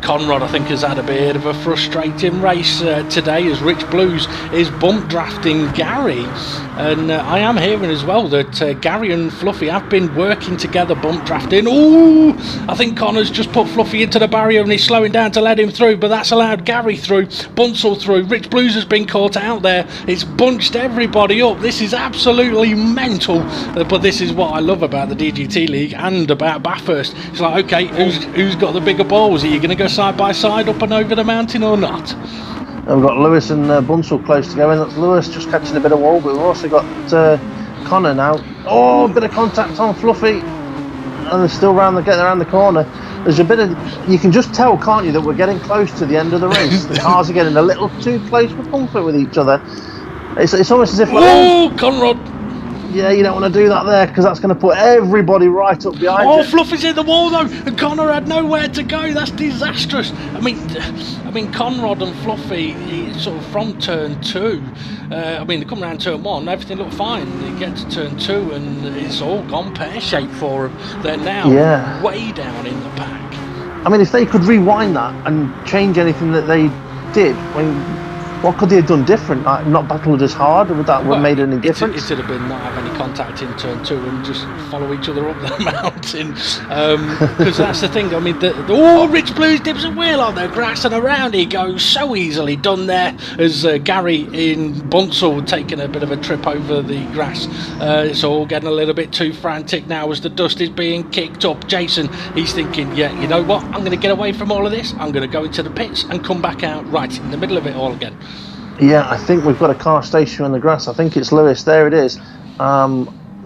Conrad, I think, has had a bit of a frustrating race today as Rich Blues is bump drafting Gary, and I am hearing as well that Gary and Fluffy have been working together bump drafting. Ooh, I think Connor's just put Fluffy into the barrier and he's slowing down to let him through, but that's allowed Gary through, Bunsell through, Rich Blues has been caught out there, it's bunched everybody up. This is absolutely mental, but this is what I love about the DGT League and about Bathurst. It's like, okay, who's got the bigger balls? Are you going to go side by side up and over the mountain or not? And we've got Lewis and Bunsell close together, and that's Lewis just catching a bit of wall, but we've also got Connor now. Oh, a bit of contact on Fluffy, and they're still getting around the corner. There's a bit of, you can just tell, can't you, that we're getting close to the end of the race. The cars are getting a little too close for comfort with each other. It's almost as if, oh, Conrad. Yeah, you don't want to do that there, because that's going to put everybody right up behind you. Fluffy's in the wall though, and Connor had nowhere to go. That's disastrous. I mean, Conrad and Fluffy, sort of from turn 2. I mean, they come around turn 1, everything looked fine. They get to turn 2, and it's all gone pear-shaped for them. They're now way down in the pack. I mean, if they could rewind that and change anything that they did, what could they have done different? Like, not battled as hard? Would that have made any difference? It would have been not have any contact in turn 2 and just follow each other up the mountain. Because that's the thing. I mean, Rich Blues dips a wheel on the grass and around he goes. So easily done there as Gary in Bunsell taking a bit of a trip over the grass. It's all getting a little bit too frantic now as the dust is being kicked up. Jason, he's thinking, yeah, you know what? I'm going to get away from all of this. I'm going to go into the pits and come back out right in the middle of it all again. Yeah, I think we've got a car stationary in the grass. I think it's Lewis. There it is.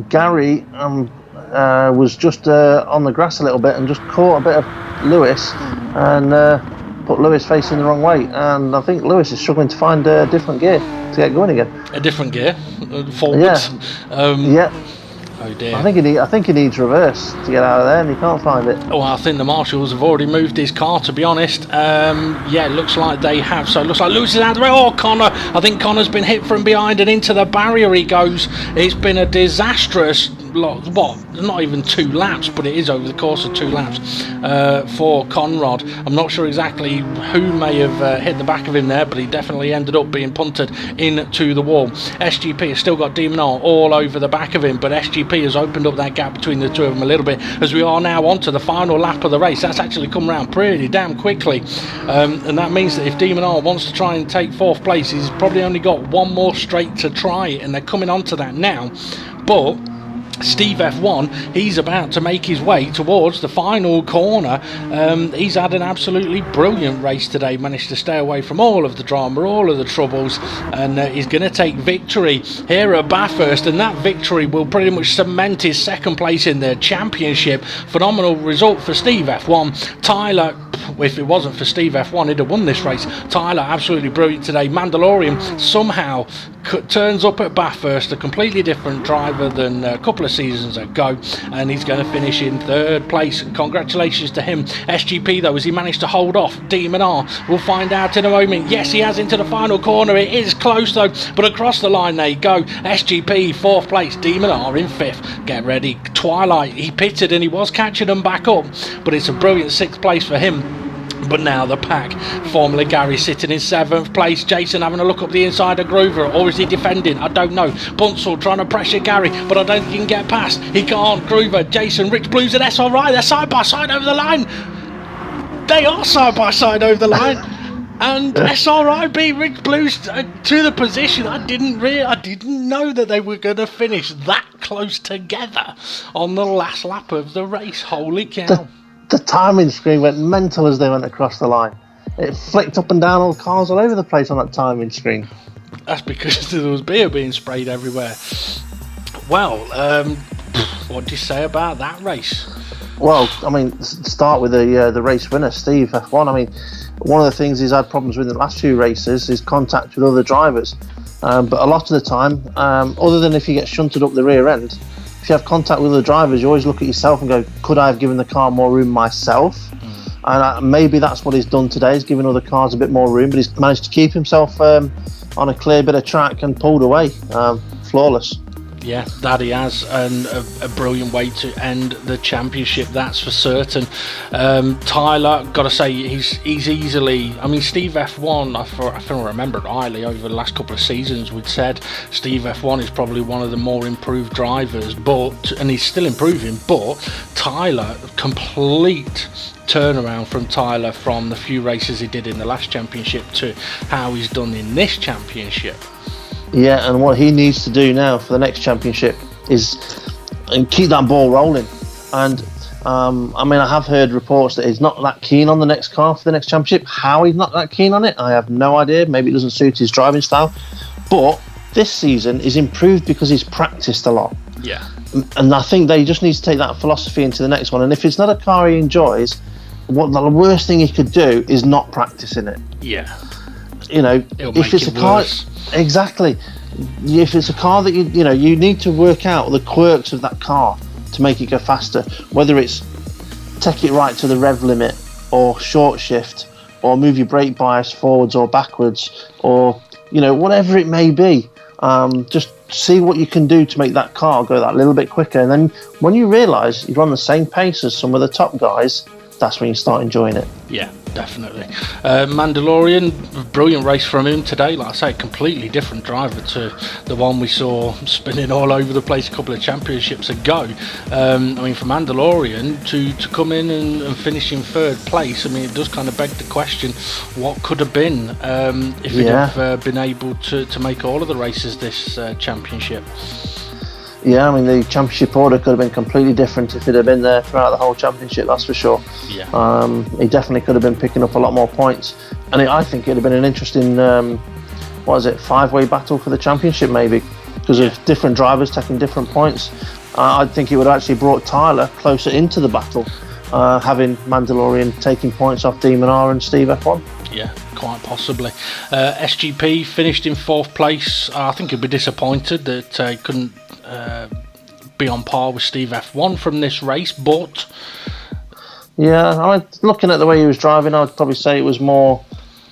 Gary was just on the grass a little bit and just caught a bit of Lewis and put Lewis facing the wrong way. And I think Lewis is struggling to find a different gear to get going again. A different gear? Forwards? Yeah. Oh dear. I think he needs reverse to get out of there, and he can't find it. Well, I think the marshals have already moved his car, to be honest. Yeah, it looks like they have. So it looks like Lewis is out of the way. Oh, Connor. I think Connor's been hit from behind and into the barrier he goes. It's been a disastrous not even 2 laps, but it is over the course of 2 laps for Conrad. I'm not sure exactly who may have hit the back of him there, but he definitely ended up being punted into the wall. SGP has still got Demon R all over the back of him, but SGP has opened up that gap between the two of them a little bit as we are now onto the final lap of the race. That's actually come round pretty damn quickly, and that means that if Demon R wants to try and take 4th place, he's probably only got one more straight to try, and they're coming onto that now. But Steve F1, he's about to make his way towards the final corner. He's had an absolutely brilliant race today, managed to stay away from all of the drama, all of the troubles, and he's going to take victory here at Bathurst, and that victory will pretty much cement his 2nd place in the championship. Phenomenal result for Steve F1. Tyler, if it wasn't for Steve F1, he'd have won this race. Tyler, absolutely brilliant today. Mandalorian somehow turns up at Bathurst, a completely different driver than a couple of seasons ago, and he's going to finish in 3rd place. Congratulations to him. SGP, though, as he managed to hold off Demon R, we'll find out in a moment. Yes, he has into the final corner. It is close, though, but across the line they go. SGP 4th place, Demon R in 5th. Get ready. Twilight, he pitted and he was catching them back up, but it's a brilliant 6th place for him. But now the pack, formerly Gary sitting in 7th place. Jason having a look up the inside of Groover, or is he defending? I don't know. Bunsell trying to pressure Gary, but I don't think he can get past. He can't. Groover, Jason, Rich Blues and SRI, they're side by side over the line. They are side by side over the line. And SRI beat Rick Blues to the position. I didn't know that they were going to finish that close together on the last lap of the race. Holy cow. The timing screen went mental as they went across the line. It flicked up and down all cars all over the place on that timing screen. That's because there was beer being sprayed everywhere. Well, what do you say about that race? Well, I mean, start with the race winner, Steve F1. I mean, one of the things he's had problems with in the last few races is contact with other drivers. But a lot of the time, other than if you get shunted up the rear end, if you have contact with other drivers, you always look at yourself and go, could I have given the car more room myself? And maybe that's what he's done today, is giving other cars a bit more room, but he's managed to keep himself on a clear bit of track and pulled away, flawless. Yeah, that he has, and a brilliant way to end the championship, that's for certain. Tyler, got to say, he's easily, I mean, Steve F1, I remember rightly, over the last couple of seasons we'd said Steve F1 is probably one of the more improved drivers, and he's still improving, but Tyler, complete turnaround from Tyler from the few races he did in the last championship to how he's done in this championship. Yeah, and what he needs to do now for the next championship is keep that ball rolling. And I mean, I have heard reports that he's not that keen on the next car for the next championship. How he's not that keen on it, I have no idea. Maybe it doesn't suit his driving style. But this season is improved because he's practiced a lot. Yeah. And I think they just need to take that philosophy into the next one. And if it's not a car he enjoys, what the worst thing he could do is not practice in it. Yeah. You know, if it's a car, exactly. If it's a car that you need to work out the quirks of that car to make it go faster. Whether it's take it right to the rev limit, or short shift, or move your brake bias forwards or backwards, or whatever it may be. Just see what you can do to make that car go that little bit quicker. And then when you realise you're on the same pace as some of the top guys, that's when you start enjoying it. Yeah, definitely. Mandalorian, brilliant race from him today. Like I say, completely different driver to the one we saw spinning all over the place a couple of championships ago. I mean, for Mandalorian to come in and finish in third place, I mean, it does kind of beg the question, what could have been if he'd have been able to make all of the races this championship. Yeah, I mean, the championship order could have been completely different if he'd have been there throughout the whole championship, that's for sure. Yeah. He definitely could have been picking up a lot more points. And I think it'd have been an interesting, five-way battle for the championship maybe, because of different drivers taking different points. I think it would have actually brought Tyler closer into the battle, having Mandalorian taking points off Demon R and Steve F1. Yeah, quite possibly. SGP finished in fourth place. I think he'd be disappointed that he couldn't be on par with Steve F1 from this race, but yeah, I mean, looking at the way he was driving, I'd probably say it was more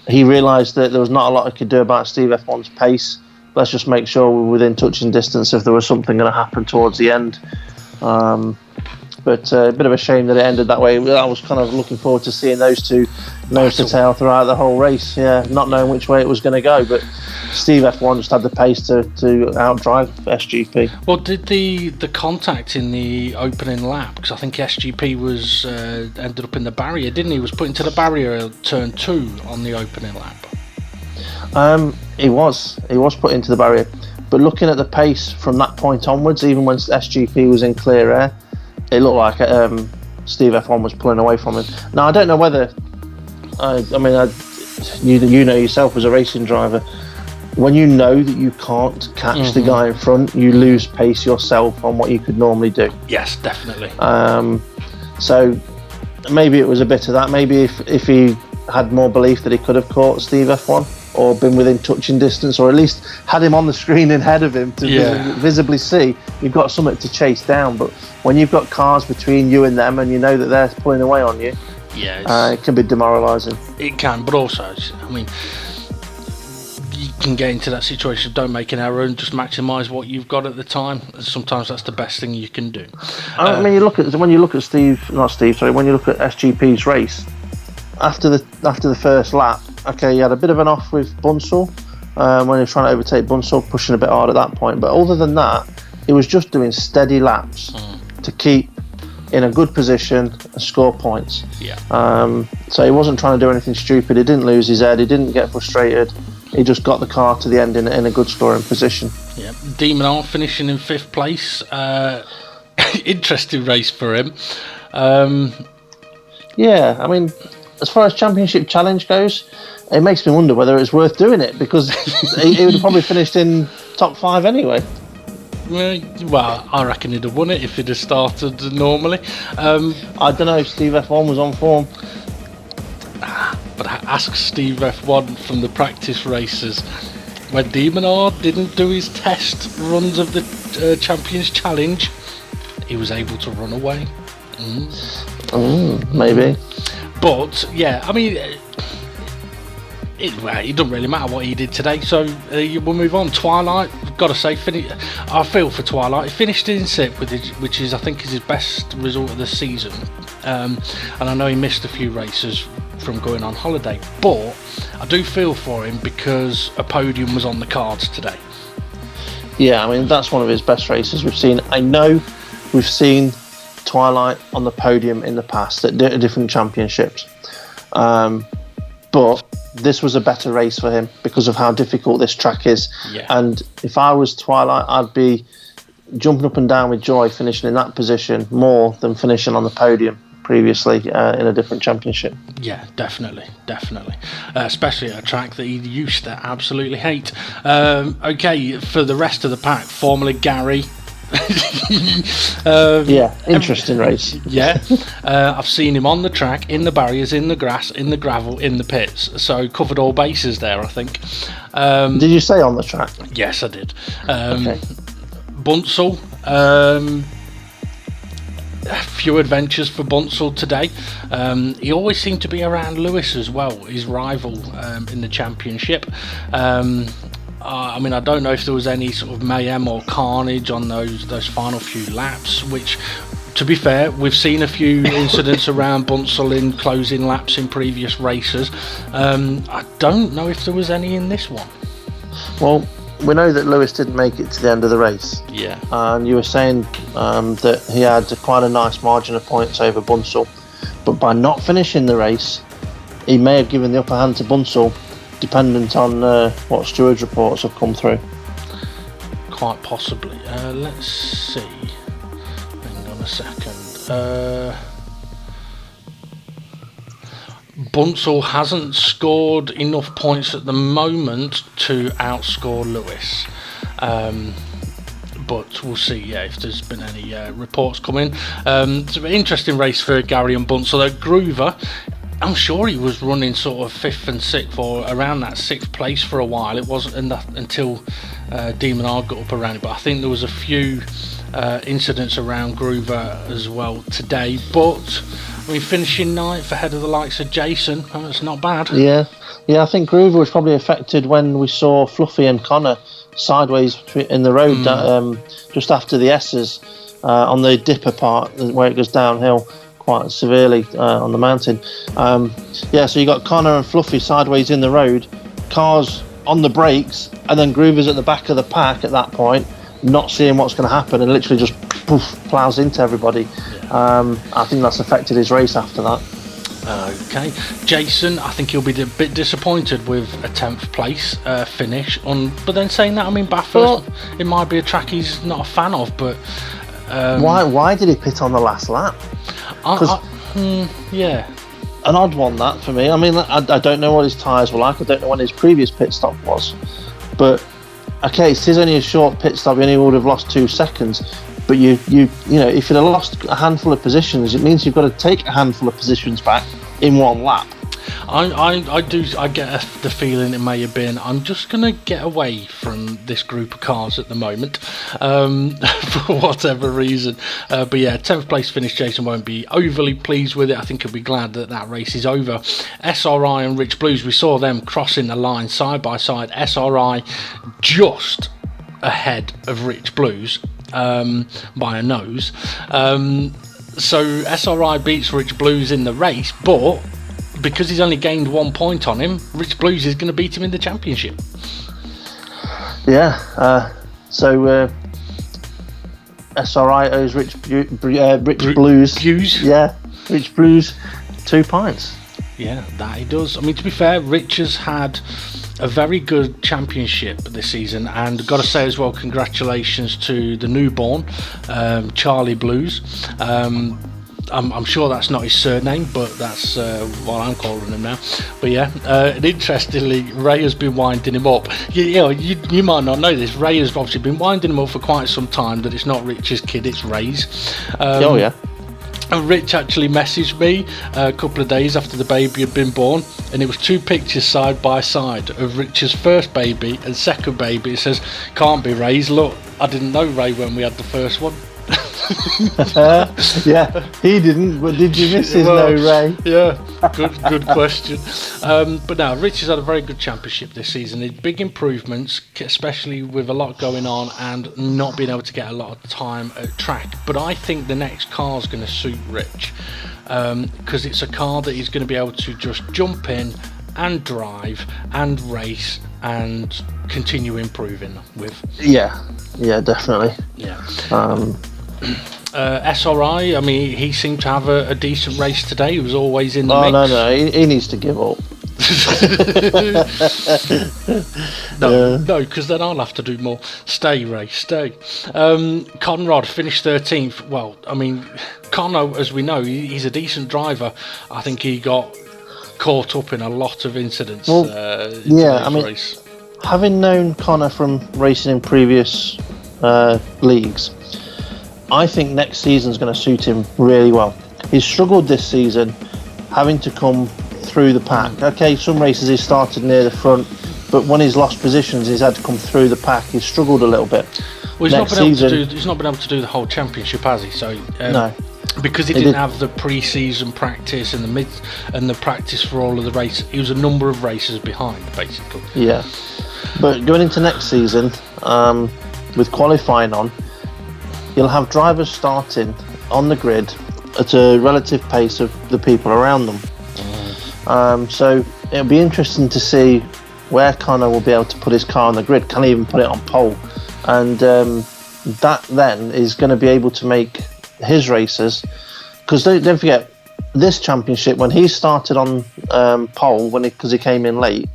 he realised that there was not a lot he could do about Steve F1's pace. Let's just make sure we're within touching distance if there was something going to happen towards the end. But a bit of a shame that it ended that way. I was kind of looking forward to seeing those two nose to tail throughout the whole race. Yeah, not knowing which way it was going to go, but Steve F1 just had the pace to outdrive SGP. Well, did the contact in the opening lap, because I think SGP was ended up in the barrier, didn't he? Was put into the barrier at turn 2 on the opening lap. He was put into the barrier, but looking at the pace from that point onwards, even when SGP was in clear air, it looked like Steve F1 was pulling away from him. Now, I don't know whether you know yourself as a racing driver, when you know that you can't catch the guy in front, you lose pace yourself on what you could normally do. Yes, definitely. So maybe it was a bit of that. Maybe if he had more belief that he could have caught Steve F1 or been within touching distance, or at least had him on the screen ahead of him to visibly see, you've got something to chase down. But when you've got cars between you and them and you know that they're pulling away on you, it can be demoralising. It can, but also, I mean, you can get into that situation, don't make an error and just maximise what you've got at the time. Sometimes that's the best thing you can do. I mean, when you look at SGP's race, after the first lap, okay, he had a bit of an off with Bunsell when he was trying to overtake Bunsell, pushing a bit hard at that point. But other than that, he was just doing steady laps to keep in a good position and score points. Yeah. So he wasn't trying to do anything stupid. He didn't lose his head. He didn't get frustrated. He just got the car to the end in a good scoring position. Yeah. Demon R finishing in 5th place. Interesting race for him. Yeah, I mean, as far as Championship Challenge goes, it makes me wonder whether it's worth doing it, because he would have probably finished in top 5 anyway. Well, I reckon he'd have won it if he'd have started normally. I don't know if Steve F1 was on form. But ask Steve F1 from the practice races. When Demon R didn't do his test runs of the Champions Challenge, he was able to run away. Maybe. But, yeah, I mean, it doesn't really matter what he did today, so we'll move on. Twilight, got to say, I feel for Twilight. He finished in 6th, which is, I think, is his best result of the season. And I know he missed a few races from going on holiday, but I do feel for him because a podium was on the cards today. Yeah, I mean, that's one of his best races we've seen. I know we've seen Twilight on the podium in the past at different championships, but this was a better race for him because of how difficult this track is. Yeah. And if I was Twilight, I'd be jumping up and down with joy finishing in that position more than finishing on the podium previously in a different championship. Yeah, definitely. Especially at a track that he used to absolutely hate. Okay, for the rest of the pack, formerly Gary. Interesting race. Yeah, I've seen him on the track, in the barriers, in the grass, in the gravel, in the pits. So covered all bases there, I think. Did you say on the track? Yes, I did. Okay. Bunzel. A few adventures for Bunzel today. He always seemed to be around Lewis as well, his rival in the championship. I mean, I don't know if there was any sort of mayhem or carnage on those final few laps, which, to be fair, we've seen a few incidents around Bunzel in closing laps in previous races. I don't know if there was any in this one. Well, we know that Lewis didn't make it to the end of the race. Yeah. And you were saying that he had quite a nice margin of points over Bunzel, but by not finishing the race, he may have given the upper hand to Bunzel, dependent on what stewards' reports have come through. Quite possibly. Let's see. Hang on a second. Bunzel hasn't scored enough points at the moment to outscore Lewis. But we'll see if there's been any reports coming. It's an interesting race for Gary and Bunzel. Though Groover, I'm sure he was running sort of 5th and 6th or around that 6th place for a while. It wasn't until Demon R got up around it, but I think there was a few incidents around Groover as well today. But I mean, finishing 9th ahead of the likes of Jason, that's not bad. Yeah, I think Groover was probably affected when we saw Fluffy and Connor sideways in the road just after the S's on the dipper part where it goes downhill quite severely on the mountain. So you got Connor and Fluffy sideways in the road, cars on the brakes, and then Groover's at the back of the pack at that point, not seeing what's going to happen, and literally just plows into everybody. I think that's affected his race after that. Okay, Jason, I think he'll be a bit disappointed with a 10th place finish. But then saying that, I mean, Bathurst, it might be a track he's not a fan of, but why did he pit on the last lap? Yeah, an odd one that for me. I mean, I don't know what his tyres were like. I don't know when his previous pit stop was, but okay, it is only a short pit stop. He only would have lost 2 seconds. But you know, if you'd have lost a handful of positions, it means you've got to take a handful of positions back in one lap. I get the feeling it may have been, I'm just going to get away from this group of cars at the moment, for whatever reason. But yeah, 10th place finish, Jason won't be overly pleased with it. I think he'll be glad that race is over. SRI and Rich Blues, we saw them crossing the line side by side. SRI just ahead of Rich Blues by a nose. So SRI beats Rich Blues in the race, but because he's only gained 1 point on him, Rich Blues is going to beat him in the championship. SRI owes Rich Blues. Yeah, Rich Blues 2 pints. Yeah, that he does. I mean, to be fair, Rich has had a very good championship this season, and got to say as well, congratulations to the newborn, Charlie Blues. I'm sure that's not his surname, but that's what I'm calling him now. But yeah, and interestingly, Ray has been winding him up. You might not know this. Ray has obviously been winding him up for quite some time, that it's not Rich's kid, it's Ray's. Oh yeah. And Rich actually messaged me a couple of days after the baby had been born, and it was 2 pictures side by side of Rich's first baby and second baby. It says, "Can't be Ray's. Look, I didn't know Ray when we had the first one." Yeah, he didn't, but did you miss his no Ray? Yeah, good question. But now, Rich has had a very good championship this season. Big improvements, especially with a lot going on and not being able to get a lot of time at track. But I think the next car is going to suit Rich, because it's a car that he's going to be able to just jump in and drive and race and continue improving with. Yeah, definitely. Yeah. SRI, I mean, he seemed to have a decent race today. He was always in the mix. No, he needs to give up. No, because then I'll have to do more. Stay, Ray, stay. Conrad finished 13th. Well, I mean, Conno, as we know, he's a decent driver. I think he got caught up in a lot of incidents. Race. Having known Connor from racing in previous leagues, I think next season's going to suit him really well. He's struggled this season, having to come through the pack. Okay, some races he started near the front, but when he's lost positions, he's had to come through the pack. He's struggled a little bit. Well, he's not been able to do the whole championship, has he? So no, because he didn't have the pre-season practice and the practice for all of the races. He was a number of races behind, basically. Yeah, but going into next season, with qualifying on, you'll have drivers starting on the grid at a relative pace of the people around them. So it'll be interesting to see where Connor will be able to put his car on the grid. Can he even put it on pole? And that then is going to be able to make his races, because don't forget, this championship, when he started on pole, because he came in late,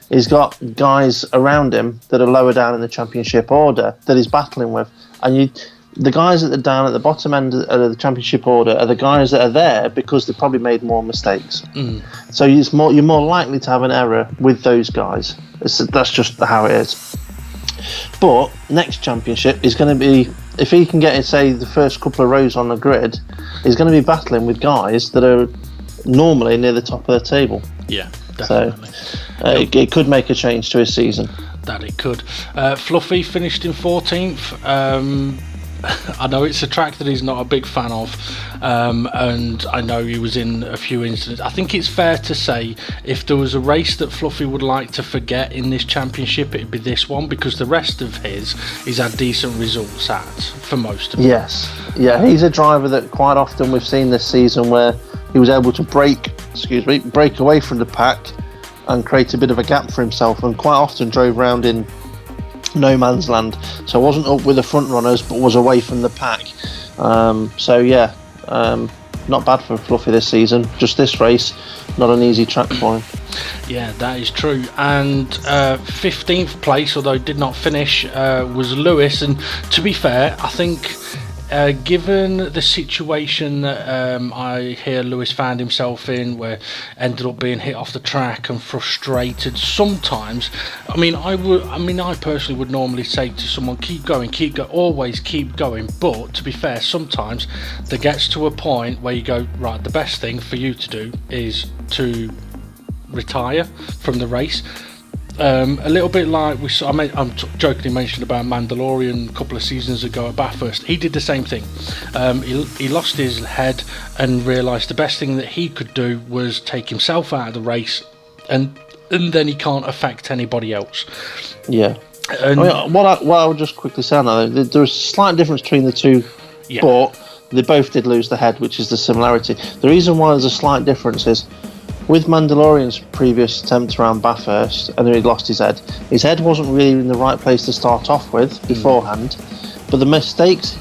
he's got guys around him that are lower down in the championship order that he's battling with, and the guys down at the bottom end of the championship order are the guys that are there because they probably made more mistakes. So you're more likely to have an error with those guys. That's just how it is. But next championship is going to be, if he can get, say, the first couple of rows on the grid, he's going to be battling with guys that are normally near the top of the table. Yeah, definitely. So it could make a change to his season. That it could. Fluffy finished in 14th. I know it's a track that he's not a big fan of, and I know he was in a few incidents. I think it's fair to say, if there was a race that Fluffy would like to forget in this championship, it'd be this one, because the rest of he's had decent results at, for most of them. Yes, yeah, he's a driver that quite often we've seen this season where he was able to break away from the pack and create a bit of a gap for himself, and quite often drove around in no man's land, so wasn't up with the front runners but was away from the pack. Not bad for Fluffy this season. Just this race, not an easy track for him. Yeah, that is true. And 15th place, although did not finish, was Lewis. And to be fair, I think given the situation that I hear Lewis found himself in, where ended up being hit off the track and frustrated sometimes, I personally would normally say to someone, keep going, always keep going. But to be fair, sometimes there gets to a point where you go, right, the best thing for you to do is to retire from the race. A little bit like I'm jokingly mentioned about Mandalorian a couple of seasons ago at Bathurst. He did the same thing. He lost his head and realised the best thing that he could do was take himself out of the race, and then he can't affect anybody else. Yeah. What I would just quickly say now, there's a slight difference between the two, yeah. But they both did lose the head, which is the similarity. The reason why there's a slight difference is, with Mandalorian's previous attempt around Bathurst, and then he'd lost his head wasn't really in the right place to start off with beforehand, but the mistakes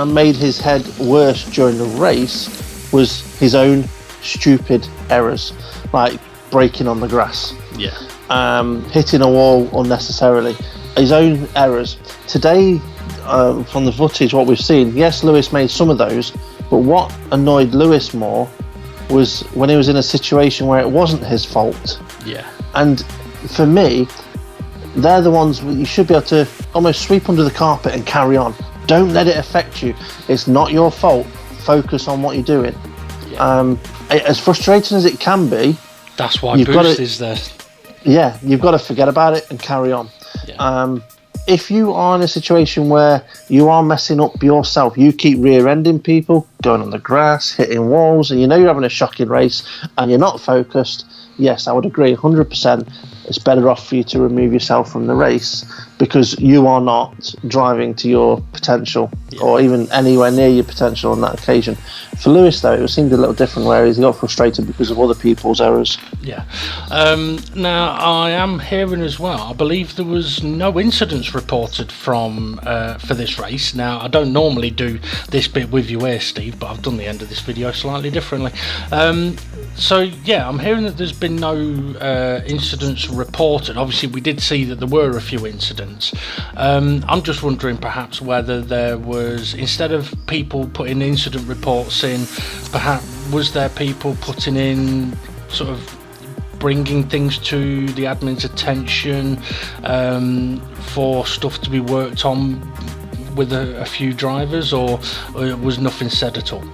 made his head worse during the race was his own stupid errors, like braking on the grass, hitting a wall unnecessarily, his own errors. Today, from the footage, what we've seen, yes, Lewis made some of those, but what annoyed Lewis more was when he was in a situation where it wasn't his fault. Yeah. And for me, they're the ones you should be able to almost sweep under the carpet and carry on. Don't let it affect you. It's not your fault. Focus on what you're doing. Yeah. As frustrating as it can be, that's why Boost is there. Yeah, you've got to forget about it and carry on. Yeah. If you are in a situation where you are messing up yourself, you keep rear-ending people, going on the grass, hitting walls, and you know you're having a shocking race and you're not focused, yes, I would agree 100%. It's better off for you to remove yourself from the race because you are not driving to your potential or even anywhere near your potential on that occasion. For Lewis, though, it seemed a little different where he got frustrated because of other people's errors. Yeah. Now, I am hearing as well, I believe there was no incidents reported from for this race. Now, I don't normally do this bit with you here, Steve, but I've done the end of this video slightly differently. So, yeah, I'm hearing that there's been no incidents reported. Obviously, we did see that there were a few incidents. I'm just wondering perhaps whether there was, instead of people putting incident reports in, perhaps was there people putting in sort of bringing things to the admin's attention for stuff to be worked on with a few drivers, or was nothing said at all?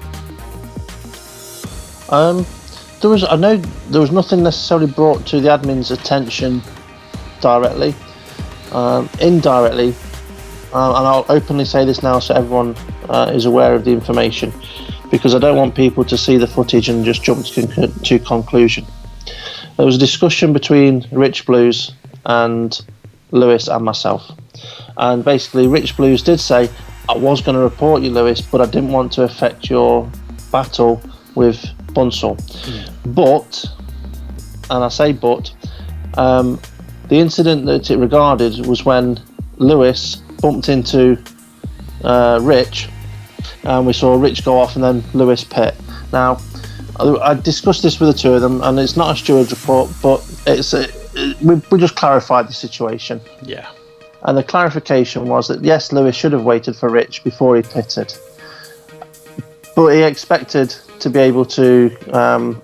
I know there was nothing necessarily brought to the admin's attention directly. Indirectly, and I'll openly say this now so everyone is aware of the information, because I don't want people to see the footage and just jump to conclusion. There was a discussion between Rich Blues and Lewis and myself, and basically Rich Blues did say, I was going to report you, Lewis, but I didn't want to affect your battle with Bunsell. But, and I say but, the incident that it regarded was when Lewis bumped into Rich, and we saw Rich go off and then Lewis pit. Now, I discussed this with the two of them, and it's not a steward's report, but we just clarified the situation. Yeah. And the clarification was that yes, Lewis should have waited for Rich before he pitted, but he expected to be able to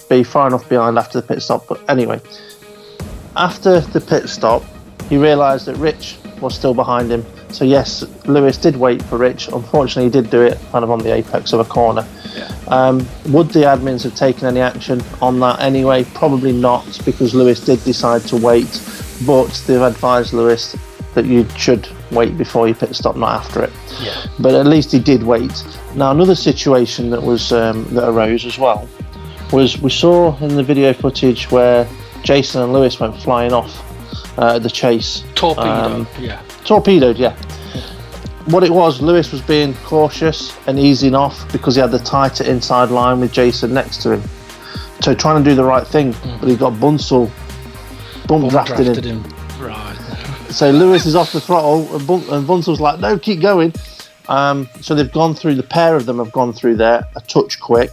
be far enough behind after the pit stop. But anyway, after the pit stop, he realised that Rich was still behind him. So yes, Lewis did wait for Rich. Unfortunately, he did do it kind of on the apex of a corner. Yeah. Would the admins have taken any action on that anyway? Probably not, because Lewis did decide to wait. But they've advised Lewis that you should wait before you pit stop, not after it. Yeah. But at least he did wait. Now, another situation that was that arose as well was we saw in the video footage where Jason and Lewis went flying off the chase. Torpedoed, yeah. What it was, Lewis was being cautious and easing off because he had the tighter inside line with Jason next to him. So trying to do the right thing, but he got Bunsell bump drafted him. Right. So Lewis is off the throttle and Bunsell's like, no, keep going. So they've gone through, the pair of them have gone through there a touch quick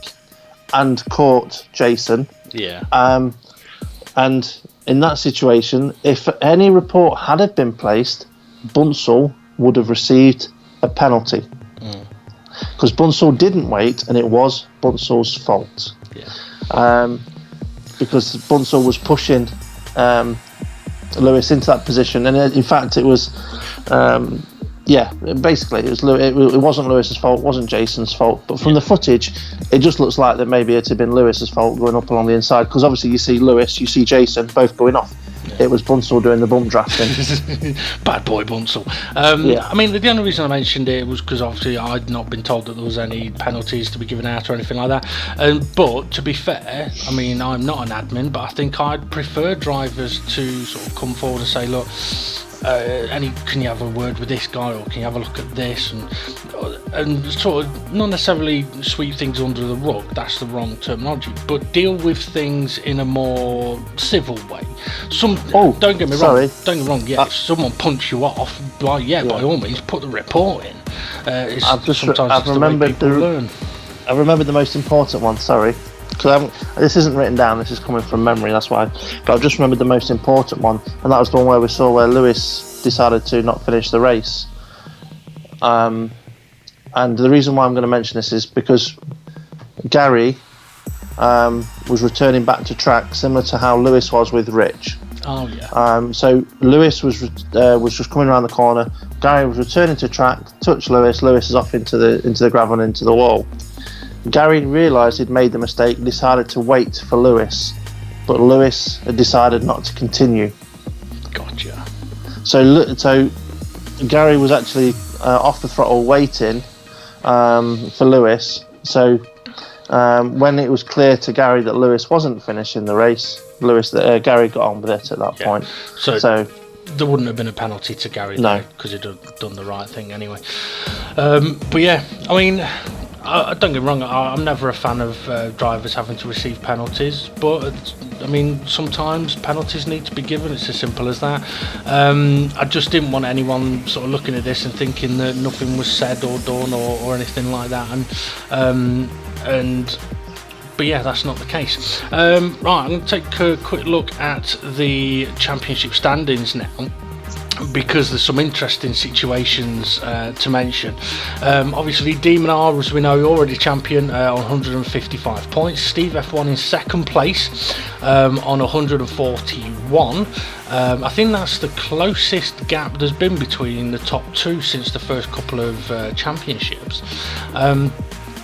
and caught Jason. Yeah. And in that situation, if any report had been placed, Bunsell would have received a penalty. Because Bunsell didn't wait, and it was Bunsell's fault. Yeah. Because Bunsell was pushing Lewis into that position, and in fact it was basically it wasn't Lewis's fault, it wasn't Jason's fault, but from the footage it just looks like that maybe it had been Lewis's fault going up along the inside, because obviously you see Lewis, you see Jason both going off. It was Bunsell doing the bump drafting. Bad boy Bunsell. I mean, the only reason I mentioned it was because obviously I'd not been told that there was any penalties to be given out or anything like that. But to be fair, I mean, I'm not an admin, but I think I'd prefer drivers to sort of come forward and say, look, can you have a word with this guy, or can you have a look at this, and sort of not necessarily sweep things under the rug, that's the wrong terminology, but deal with things in a more civil way. Don't get me wrong, if someone punts you off, by all means put the report in. I remembered the most important one, sorry, because this isn't written down, this is coming from memory, that's why, but I've just remembered the most important one, and that was the one where we saw where Lewis decided to not finish the race. And the reason why I'm going to mention this is because Gary was returning back to track, similar to how Lewis was with Rich. Oh yeah. So Lewis was just coming around the corner. Gary was returning to track, touched Lewis. Lewis is off into the gravel and into the wall. Gary realised he'd made the mistake, decided to wait for Lewis, but Lewis had decided not to continue. Gotcha. So Gary was actually off the throttle waiting for Lewis. So when it was clear to Gary that Lewis wasn't finishing the race, Gary got on with it at that point. So there wouldn't have been a penalty to Gary, no, because he'd have done the right thing anyway. But yeah, I mean, don't get me wrong, I'm never a fan of drivers having to receive penalties, but I mean, sometimes penalties need to be given. It's as simple as that. I just didn't want anyone sort of looking at this and thinking that nothing was said or done or anything like that. But yeah, that's not the case. Right, I'm going to take a quick look at the championship standings now, because there's some interesting situations to mention. Obviously, Demon R, as we know, already champion on 155 points. Steve F1 in second place on 141. I think that's the closest gap there's been between the top two since the first couple of championships.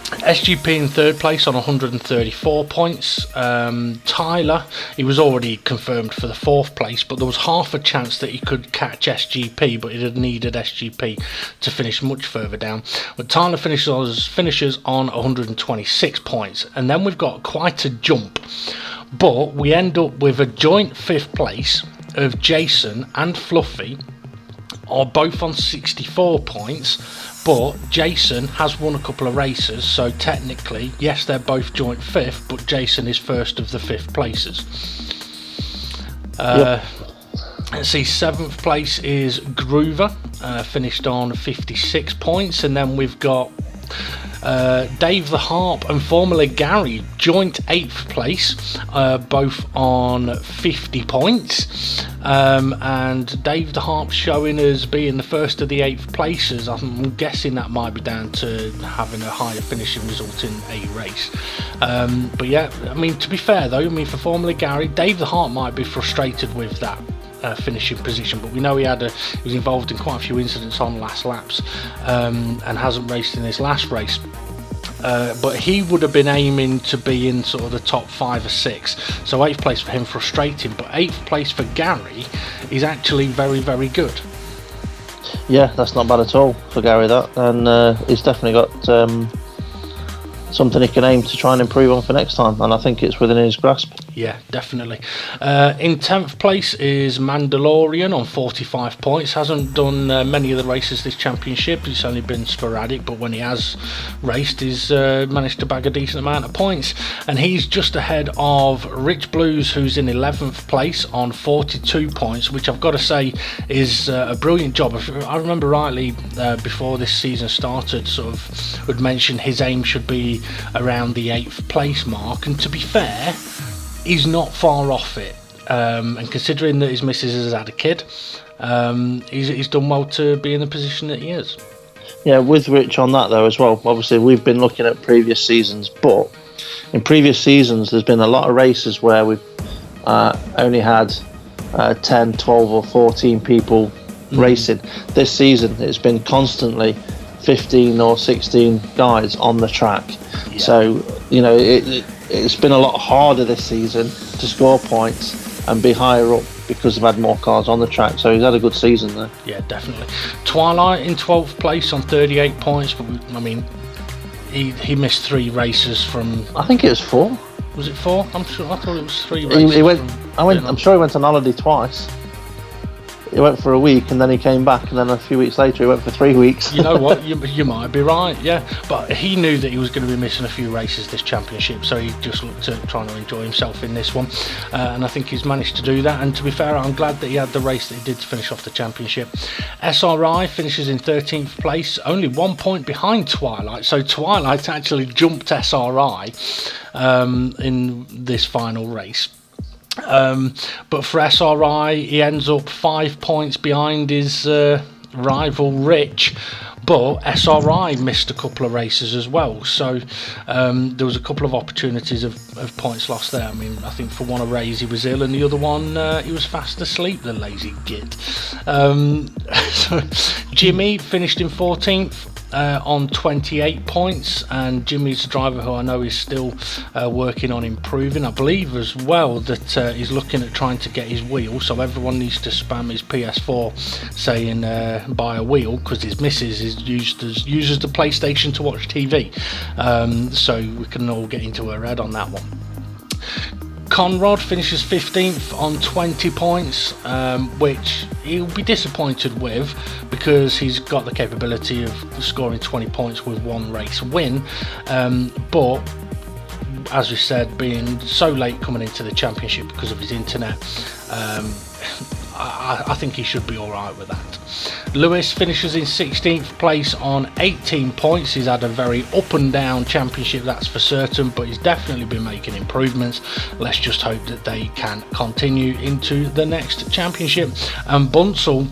SGP in third place on 134 points. Tyler, he was already confirmed for the fourth place, but there was half a chance that he could catch SGP, but he had needed SGP to finish much further down. But Tyler finishes on 126 points, and then we've got quite a jump, but we end up with a joint fifth place of Jason and Fluffy, are both on 64 points, but Jason has won a couple of races, so technically, yes, they're both joint fifth, but Jason is first of the fifth places. Let's see, seventh place is Groover, finished on 56 points, and then we've got Dave the Harp and formerly Gary, joint 8th place, both on 50 points, and Dave the Harp showing as being the first of the 8th places. I'm guessing that might be down to having a higher finishing result in a race. But yeah, I mean, to be fair though, I mean, for formerly Gary, Dave the Harp might be frustrated with that finishing position, but we know he was involved in quite a few incidents on last laps, and hasn't raced in his last race. But he would have been aiming to be in sort of the top 5 or 6, so 8th place for him frustrating, but 8th place for Gary is actually very, very good. Yeah, that's not bad at all for Gary, that, and he's definitely got something he can aim to try and improve on for next time, and I think it's within his grasp. Yeah, definitely. In 10th place is Mandalorian on 45 points. Hasn't done many of the races this championship. It's only been sporadic, but when he has raced, he's managed to bag a decent amount of points. And he's just ahead of Rich Blues, who's in 11th place on 42 points, which I've got to say is a brilliant job. If I remember rightly, before this season started, sort of would mention his aim should be around the 8th place mark, and to be fair, he's not far off it, and considering that his missus has had a kid, he's done well to be in the position that he is. Yeah, with Rich on that though as well, obviously we've been looking at previous seasons, but in previous seasons there's been a lot of races where we've only had 10, 12 or 14 people racing. This season it's been constantly 15 or 16 guys on the track. Yeah. So, you know, it's been a lot harder this season to score points and be higher up because they've had more cars on the track. So he's had a good season there. Yeah, definitely. Twilight in 12th place on 38 points, but I mean, he missed 3 races from... I think it was 4. Was it 4? I thought it was 3 races. I'm sure he went on holiday twice. he went for a week and then he came back, and then a few weeks later he went for 3 weeks. You know what? You might be right, yeah. But he knew that he was going to be missing a few races this championship, so he just looked at trying to enjoy himself in this one. And I think he's managed to do that. And to be fair, I'm glad that he had the race that he did to finish off the championship. SRI finishes in 13th place, only 1 point behind Twilight. So Twilight actually jumped SRI in this final race. But for SRI, he ends up 5 points behind his rival Rich. But SRI missed a couple of races as well, so there was a couple of opportunities of points lost there. I mean, I think for one of Ray's he was ill, and the other one he was fast asleep, the lazy git. So Jimmy finished in 14th. On 28 points, and Jimmy's a driver who I know is still working on improving. I believe as well that he's looking at trying to get his wheel, so everyone needs to spam his PS4 saying buy a wheel, because his missus uses the PlayStation to watch TV, so we can all get into her head on that one. Conrad finishes 15th on 20 points, which he'll be disappointed with, because he's got the capability of scoring 20 points with one race win, but as we said, being so late coming into the championship because of his internet, I think he should be alright with that. Lewis finishes in 16th place on 18 points. He's had a very up and down championship, that's for certain, but he's definitely been making improvements. Let's just hope that they can continue into the next championship. And Bunsell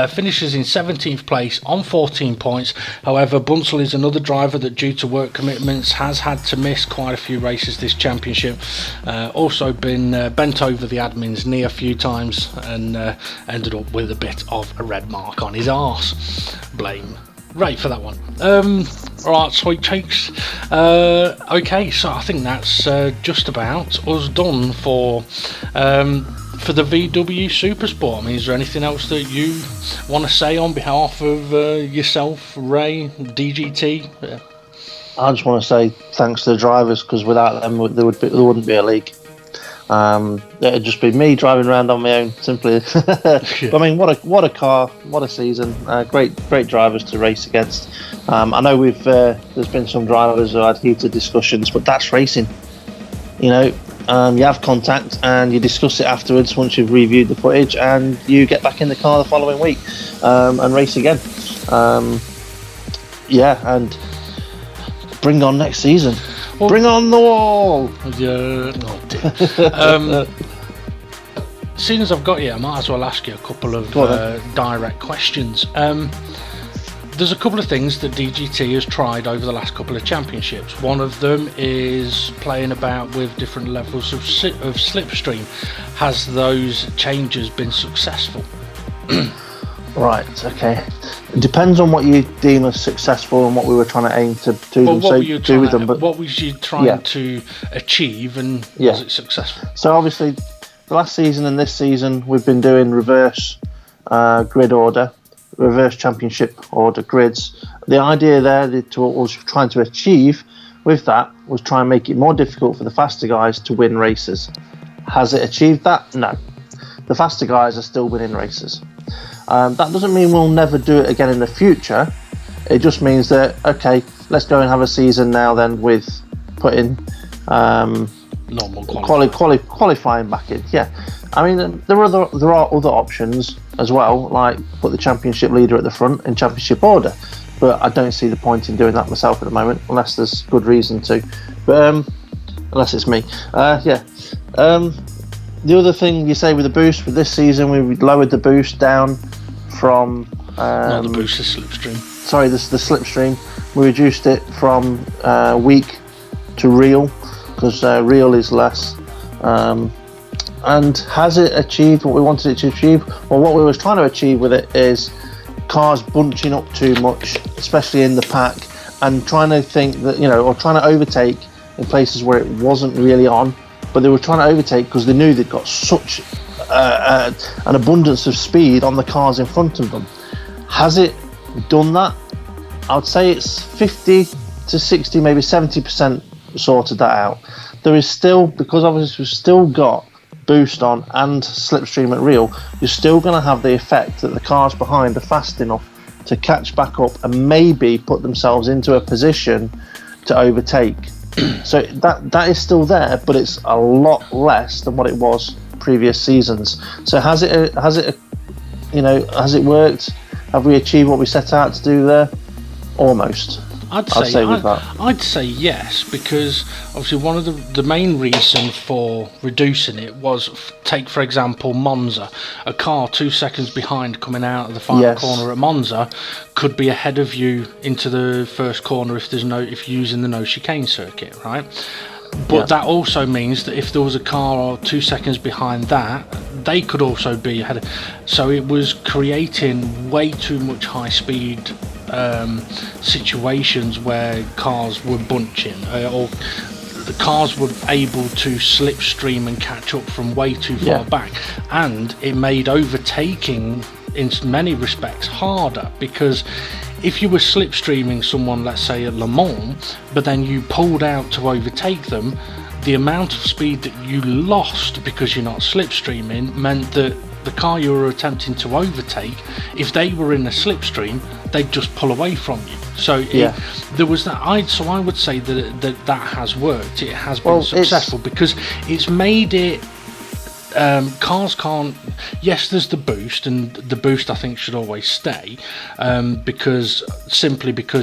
finishes in 17th place on 14 points. However, Bunsell is another driver that, due to work commitments, has had to miss quite a few races this championship. Also been bent over the admin's knee a few times, and ended up with a bit of a red mark on his arse. Blame Ray for that one. Alright, sweet cheeks. Okay, so I think that's just about us done for the VW Supersport. I mean, is there anything else that you want to say on behalf of yourself, Ray, DGT? Yeah. I just want to say thanks to the drivers, because without them there wouldn't be a league. It'd just be me driving around on my own, simply. But I mean, what a car, what a season! Great drivers to race against. I know there's been some drivers who had heated discussions, but that's racing. You know, you have contact and you discuss it afterwards once you've reviewed the footage, and you get back in the car the following week and race again. And bring on next season. Well, bring on the wall. Yeah. Oh dear. As soon as I've got you, I might as well ask you a couple of direct questions. There's a couple of things that DGT has tried over the last couple of championships. One of them is playing about with different levels of slipstream. Has those changes been successful? Right, okay. It depends on what you deem as successful and what we were trying to aim to do with them. But what was you trying to achieve, and was it successful? So obviously, the last season and this season, we've been doing reverse grid order, reverse championship order grids. The idea there that was trying to achieve with that was try and make it more difficult for the faster guys to win races. Has it achieved that? No. The faster guys are still winning races. That doesn't mean we'll never do it again in the future. It just means that, okay, let's go and have a season now then with putting normal qualifying back in. Yeah, I mean there are other options as well, like put the championship leader at the front in championship order, but I don't see the point in doing that myself at the moment, unless there's good reason to. But unless it's me, the other thing you say with the boost, with this season we lowered the boost down from not the boost, the slipstream. Sorry, the slipstream. We reduced it from weak to real, because real is less. And has it achieved what we wanted it to achieve? Well, what we were trying to achieve with it is cars bunching up too much, especially in the pack, and trying to think that, or trying to overtake in places where it wasn't really on, but they were trying to overtake because they knew they'd got such an abundance of speed on the cars in front of them. Has it done that? I would say it's 50 to 60, maybe 70% sorted that out. There is still, because obviously we've still got boost on and slipstream at real, you're still going to have the effect that the cars behind are fast enough to catch back up and maybe put themselves into a position to overtake. So that is still there, but it's a lot less than what it was previous seasons. So has it worked? Have we achieved what we set out to do there? Almost. I'd say yes, because obviously one of the main reason for reducing it was, take for example Monza, a car 2 seconds behind coming out of the final corner at Monza could be ahead of you into the first corner if you're using the no chicane circuit, right? But that also means that if there was a car 2 seconds behind that, they could also be ahead. So it was creating way too much high speed situations where cars were bunching, or the cars were able to slipstream and catch up from way too far back, and it made overtaking in many respects harder, because if you were slipstreaming someone, let's say at Le Mans, but then you pulled out to overtake them, the amount of speed that you lost because you're not slipstreaming meant that the car you were attempting to overtake, if they were in a slipstream, they'd just pull away from you. So there was that. I would say that has worked. It has been successful because it's made it. Cars can't. Yes, there's the boost, and the boost I think should always stay, because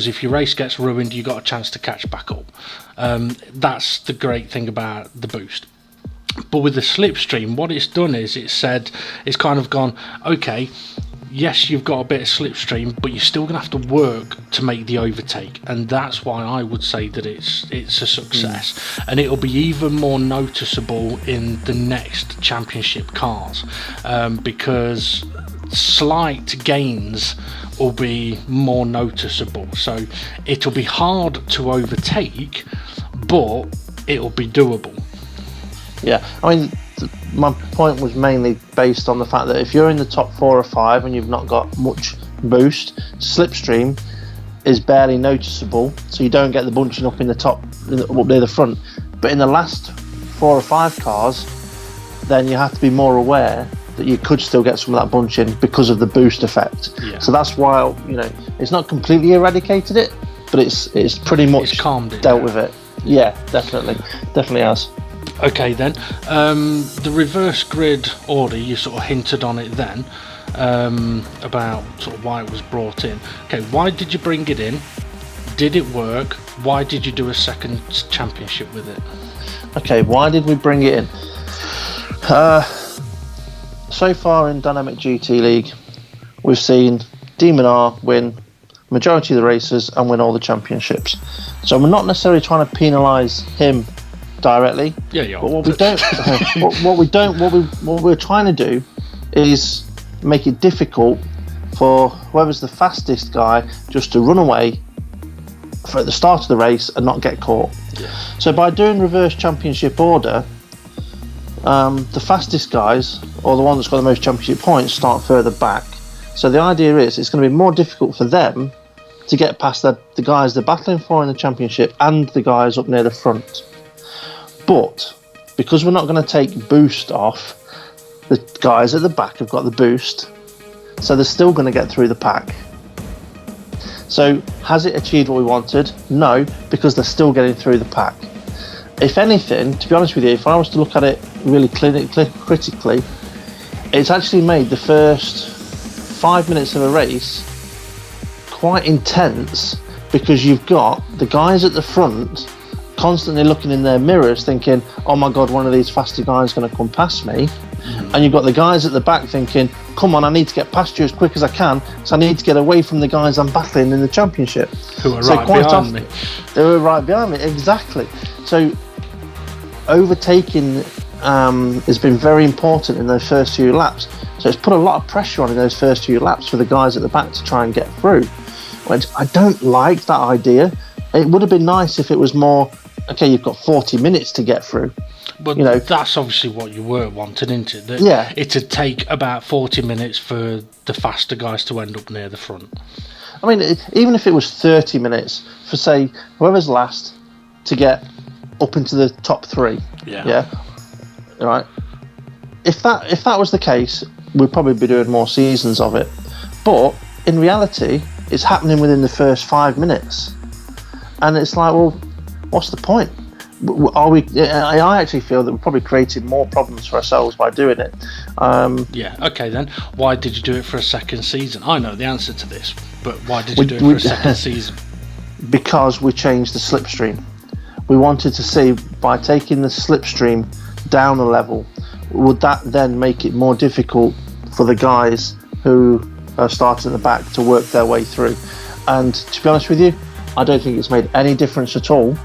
if your race gets ruined, you got a chance to catch back up. That's the great thing about the boost. But with the slipstream, what it's done is it's kind of gone, okay, yes, you've got a bit of slipstream, but you're still going to have to work to make the overtake, and that's why I would say that it's a success, and it'll be even more noticeable in the next championship cars, because slight gains will be more noticeable. So it'll be hard to overtake, but it'll be doable. Yeah, I mean, my point was mainly based on the fact that if you're in the top 4 or 5 and you've not got much boost, slipstream is barely noticeable, so you don't get the bunching up in the top, up near the front. But in the last 4 or 5 cars, then you have to be more aware that you could still get some of that bunching because of the boost effect. Yeah. So that's why, it's not completely eradicated it, but it's pretty much dealt with it. Yeah, definitely has. Okay then, the reverse grid order, you sort of hinted on it then, about sort of why it was brought in. Okay, why did you bring it in? Did it work? Why did you do a second championship with it? Okay, why did we bring it in? So far in Dynamic GT League, we've seen Demon R win majority of the races and win all the championships. So we're not necessarily trying to penalise him directly. Yeah. But what we're trying to do is make it difficult for whoever's the fastest guy just to run away at the start of the race and not get caught. Yeah. So by doing reverse championship order, the fastest guys, or the one that's got the most championship points, start further back. So the idea is it's going to be more difficult for them to get past the guys they're battling for in the championship and the guys up near the front. But because we're not going to take boost off, the guys at the back have got the boost, so they're still going to get through the pack. So has it achieved what we wanted? No, because they're still getting through the pack. If anything, to be honest with you, if I was to look at it really critically, it's actually made the first 5 minutes of a race quite intense, because you've got the guys at the front constantly looking in their mirrors thinking, oh my god, one of these faster guys is going to come past me. And you've got the guys at the back thinking, come on, I need to get past you as quick as I can, so I need to get away from the guys I'm battling in the championship. Who are right behind me. They were right behind me, exactly. So overtaking has been very important in those first few laps. So it's put a lot of pressure on in those first few laps for the guys at the back to try and get through. Which I don't like that idea. It would have been nice if it was more, okay, you've got 40 minutes to get through. But that's obviously what you were wanting, isn't it? That it'd take about 40 minutes for the faster guys to end up near the front. I mean, even if it was 30 minutes for, say, whoever's last to get up into the top 3. Yeah. Right. if that was the case, we'd probably be doing more seasons of it. But in reality, it's happening within the first 5 minutes, and it's like, well, what's the point? Are we? I actually feel that we're probably creating more problems for ourselves by doing it. Yeah. Okay, then why did you do it for a second season? I know the answer to this, but why did you do it for a second season? Because we changed the slipstream. We wanted to see, by taking the slipstream down a level, would that then make it more difficult for the guys who are starting at the back to work their way through? And to be honest with you, I don't think it's made any difference at all,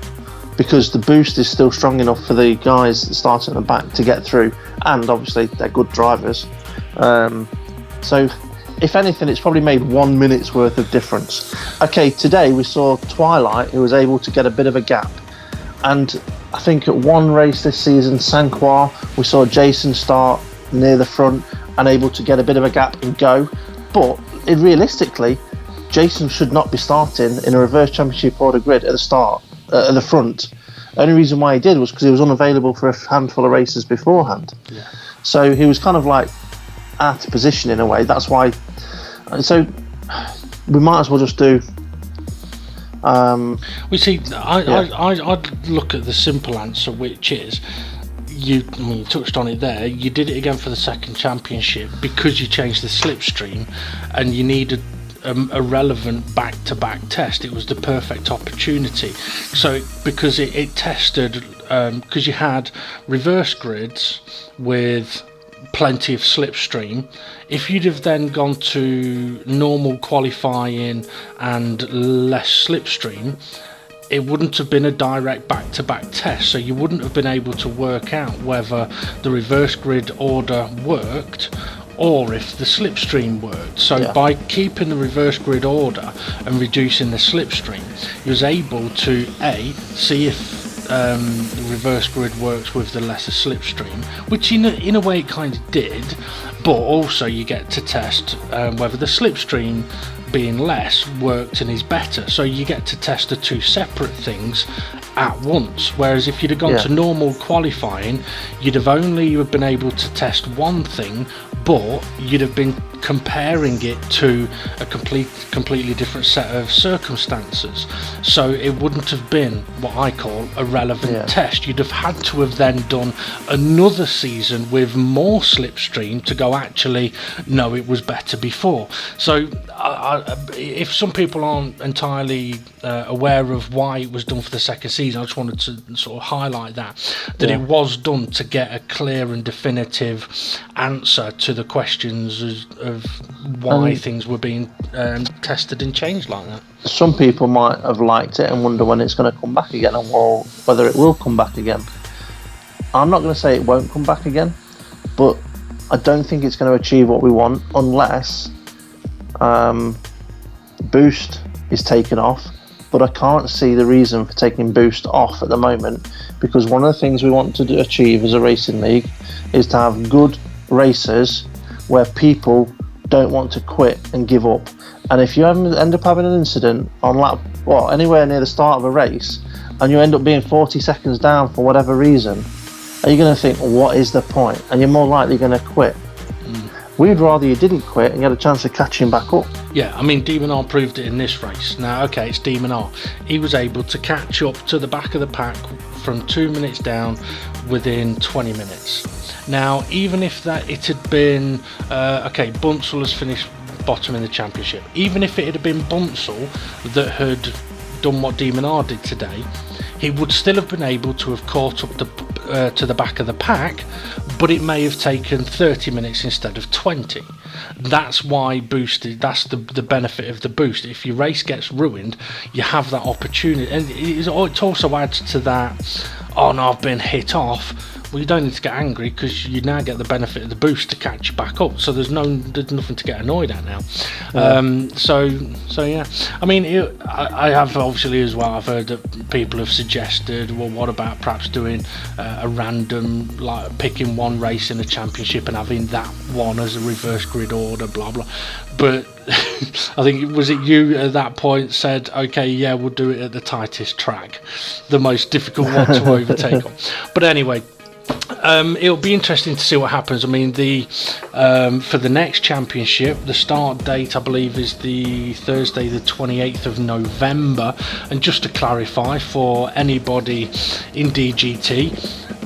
because the boost is still strong enough for the guys starting at the back to get through, and obviously they're good drivers. So if anything, it's probably made 1 minute's worth of difference. Okay, today we saw Twilight, who was able to get a bit of a gap, and I think at one race this season, Sanquar, we saw Jason start near the front and able to get a bit of a gap and go. But realistically, Jason should not be starting in a reverse championship order grid at the start, at the front. The only reason why he did was because he was unavailable for a handful of races beforehand. Yeah. So he was kind of like out of position in a way. That's why. So we might as well just do. We see. I'd look at the simple answer, which is you touched on it there. You did it again for the second championship because you changed the slipstream, and you needed a relevant back-to-back test. It was the perfect opportunity. So because it tested, because you had reverse grids with plenty of slipstream. If you'd have then gone to normal qualifying and less slipstream, it wouldn't have been a direct back-to-back test, so you wouldn't have been able to work out whether the reverse grid order worked or if the slipstream worked. So by keeping the reverse grid order and reducing the slipstream, you was able to see if the reverse grid works with the lesser slipstream, which in a way it kind of did, but also you get to test whether the slipstream being less worked and is better. So you get to test the two separate things at once, whereas if you'd have gone to normal qualifying, you'd have only been able to test one thing, but you'd have been comparing it to a completely different set of circumstances, so it wouldn't have been what I call a relevant test. You'd have had to have then done another season with more slipstream to go, actually no, it was better before. So if some people aren't entirely aware of why it was done for the second season, I just wanted to sort of highlight that it was done to get a clear and definitive answer to the questions of why things were being tested and changed like that. Some people might have liked it and wonder when it's going to come back again, or whether it will come back again. I'm not going to say it won't come back again, but I don't think it's going to achieve what we want unless Boost is taken off. But I can't see the reason for taking Boost off at the moment, because one of the things we want to achieve as a racing league is to have good racers where people don't want to quit and give up. And if you end up having an incident on anywhere near the start of a race, and you end up being 40 seconds down for whatever reason, are you going to think, what is the point? And you're more likely going to quit. We'd rather you didn't quit and you had a chance of catching back up. Yeah, I mean, Demon R proved it in this race. Now, okay, it's Demon R. He was able to catch up to the back of the pack from 2 minutes down within 20 minutes. Now, even if it had been, Bunsell has finished bottom in the championship. Even if it had been Bunsell that had done what Demon R did today, he would still have been able to have caught up to the back of the pack, but it may have taken 30 minutes instead of 20. That's why boosted. That's the benefit of the boost. If your race gets ruined, you have that opportunity, and it also adds to that. Oh no, I've been hit off. Well, you don't need to get angry, because you now get the benefit of the boost to catch you back up. So there's nothing to get annoyed at now. So yeah. I mean, I have obviously as well. I've heard that people have suggested, well, what about perhaps doing a random, like picking one race in a championship and having that one as a reverse grid order, blah blah. But I think, was it you at that point said, okay, yeah, we'll do it at the tightest track, the most difficult one to overtake on. But anyway, It'll be interesting to see what happens. I mean, for the next championship, the start date I believe is the Thursday, the 28th of November. And just to clarify for anybody in DGT,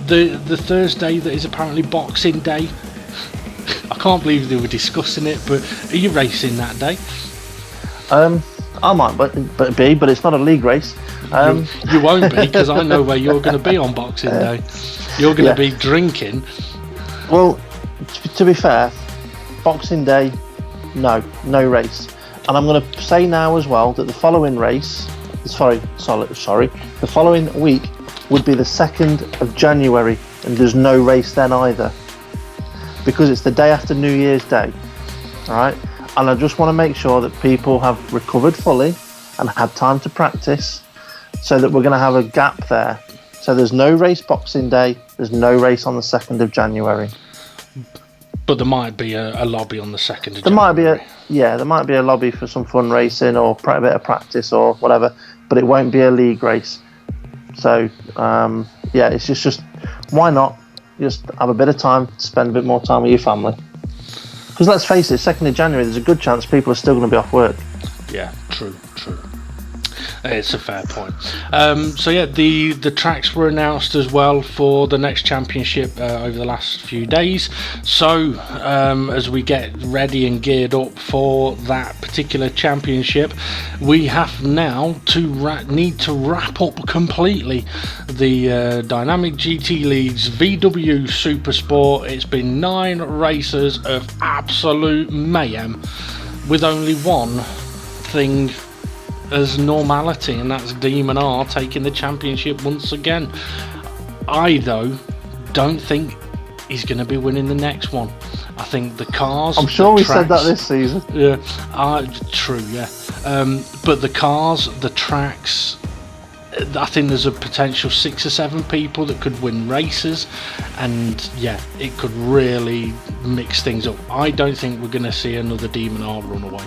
the Thursday that is apparently Boxing Day. I can't believe they were discussing it, but are you racing that day? I might, but it's not a league race. You won't be, because I know where you're going to be on Boxing Day. You're going to be drinking. Well, to be fair, Boxing Day, no race. And I'm going to say now as well that the following race, the following week would be the 2nd of January, and there's no race then either, because it's the day after New Year's Day. All right. And I just want to make sure that people have recovered fully and had time to practice, so that we're going to have a gap there. So there's no race Boxing Day, there's no race on the 2nd of January. But there might be a lobby on the 2nd of January. There might be a lobby for some fun racing or a bit of practice or whatever, but it won't be a league race. So, it's just why not just have a bit of time to spend a bit more time with your family? Because let's face it, 2nd of January, there's a good chance people are still going to be off work. Yeah, true. It's a fair point. The tracks were announced as well for the next championship over the last few days. So as we get ready and geared up for that particular championship, we have now need to wrap up completely the Dynamic GT League's VW Supersport. It's been 9 races of absolute mayhem, with only one thing as normality, and that's Demon R taking the championship once again. I, though, don't think he's going to be winning the next one. I think the cars... I'm sure we said that this season. Yeah, true, yeah. But the cars, the tracks, I think there's a potential 6 or 7 people that could win races, and yeah, it could really mix things up. I don't think we're going to see another Demon R runaway.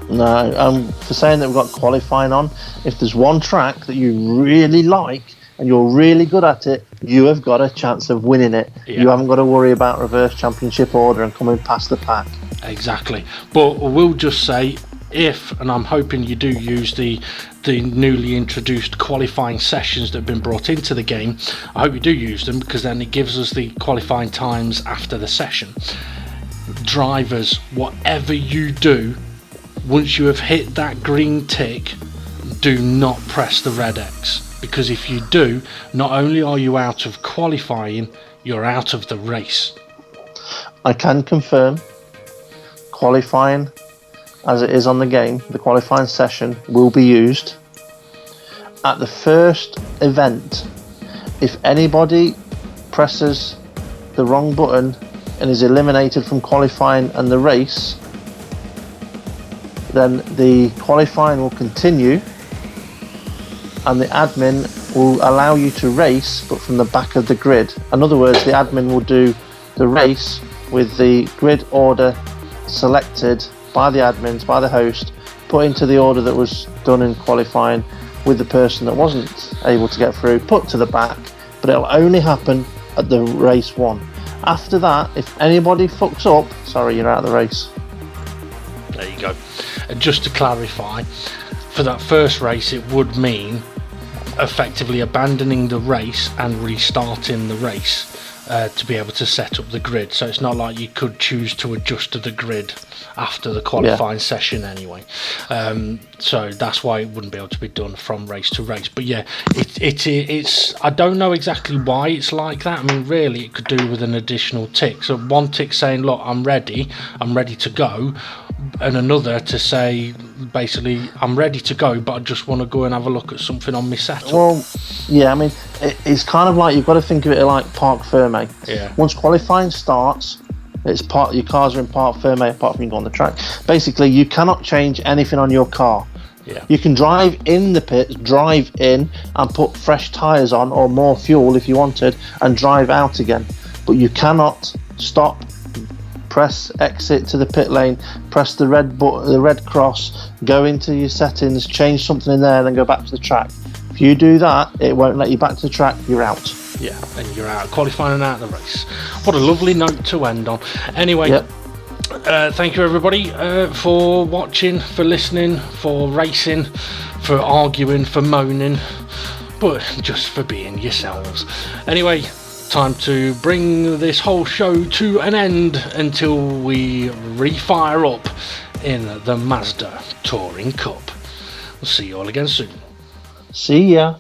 No, for saying that we've got qualifying on, if there's one track that you really like and you're really good at it, you have got a chance of winning it. Yeah. You haven't got to worry about reverse championship order and coming past the pack. Exactly. But we'll just say, and I'm hoping you do use the newly introduced qualifying sessions that have been brought into the game, I hope you do use them, because then it gives us the qualifying times after the session. Drivers, whatever you do, once you have hit that green tick, do not press the red X, because if you do, not only are you out of qualifying, you're out of the race. I can confirm, qualifying as it is on the game, the qualifying session will be used. At the first event, if anybody presses the wrong button and is eliminated from qualifying and the race, then the qualifying will continue and the admin will allow you to race, but from the back of the grid. In other words, the admin will do the race with the grid order selected by the admins, by the host, put into the order that was done in qualifying, with the person that wasn't able to get through put to the back, but it'll only happen at the race 1. After that, if anybody fucks up, sorry, you're out of the race. There you go. And just to clarify, for that first race, it would mean effectively abandoning the race and restarting the race to be able to set up the grid. So it's not like you could choose to adjust to the grid after the qualifying session anyway. So that's why it wouldn't be able to be done from race to race. But yeah, it's I don't know exactly why it's like that. I mean, really, it could do with an additional tick. So one tick saying, look, I'm ready to go, and another to say, basically, I'm ready to go, but I just want to go and have a look at something on my setup. Well, yeah, I mean, it's kind of like, you've got to think of it like parc ferme. Yeah. Once qualifying starts, your cars are in parc ferme apart from you go on the track. Basically, you cannot change anything on your car. Yeah. You can drive in the pits, drive in and put fresh tyres on or more fuel if you wanted, and drive out again. But you cannot stop, press exit to the pit lane, press the red cross, go into your settings, change something in there, and then go back to the track. If you do that, it won't let you back to the track, you're out. Yeah, and you're out qualifying and out of the race. What a lovely note to end on. Anyway, Yep. thank you everybody for watching, for listening, for racing, for arguing, for moaning, but just for being yourselves. Anyway, time to bring this whole show to an end until we refire up in the Mazda Touring Cup. We'll see you all again soon. See ya.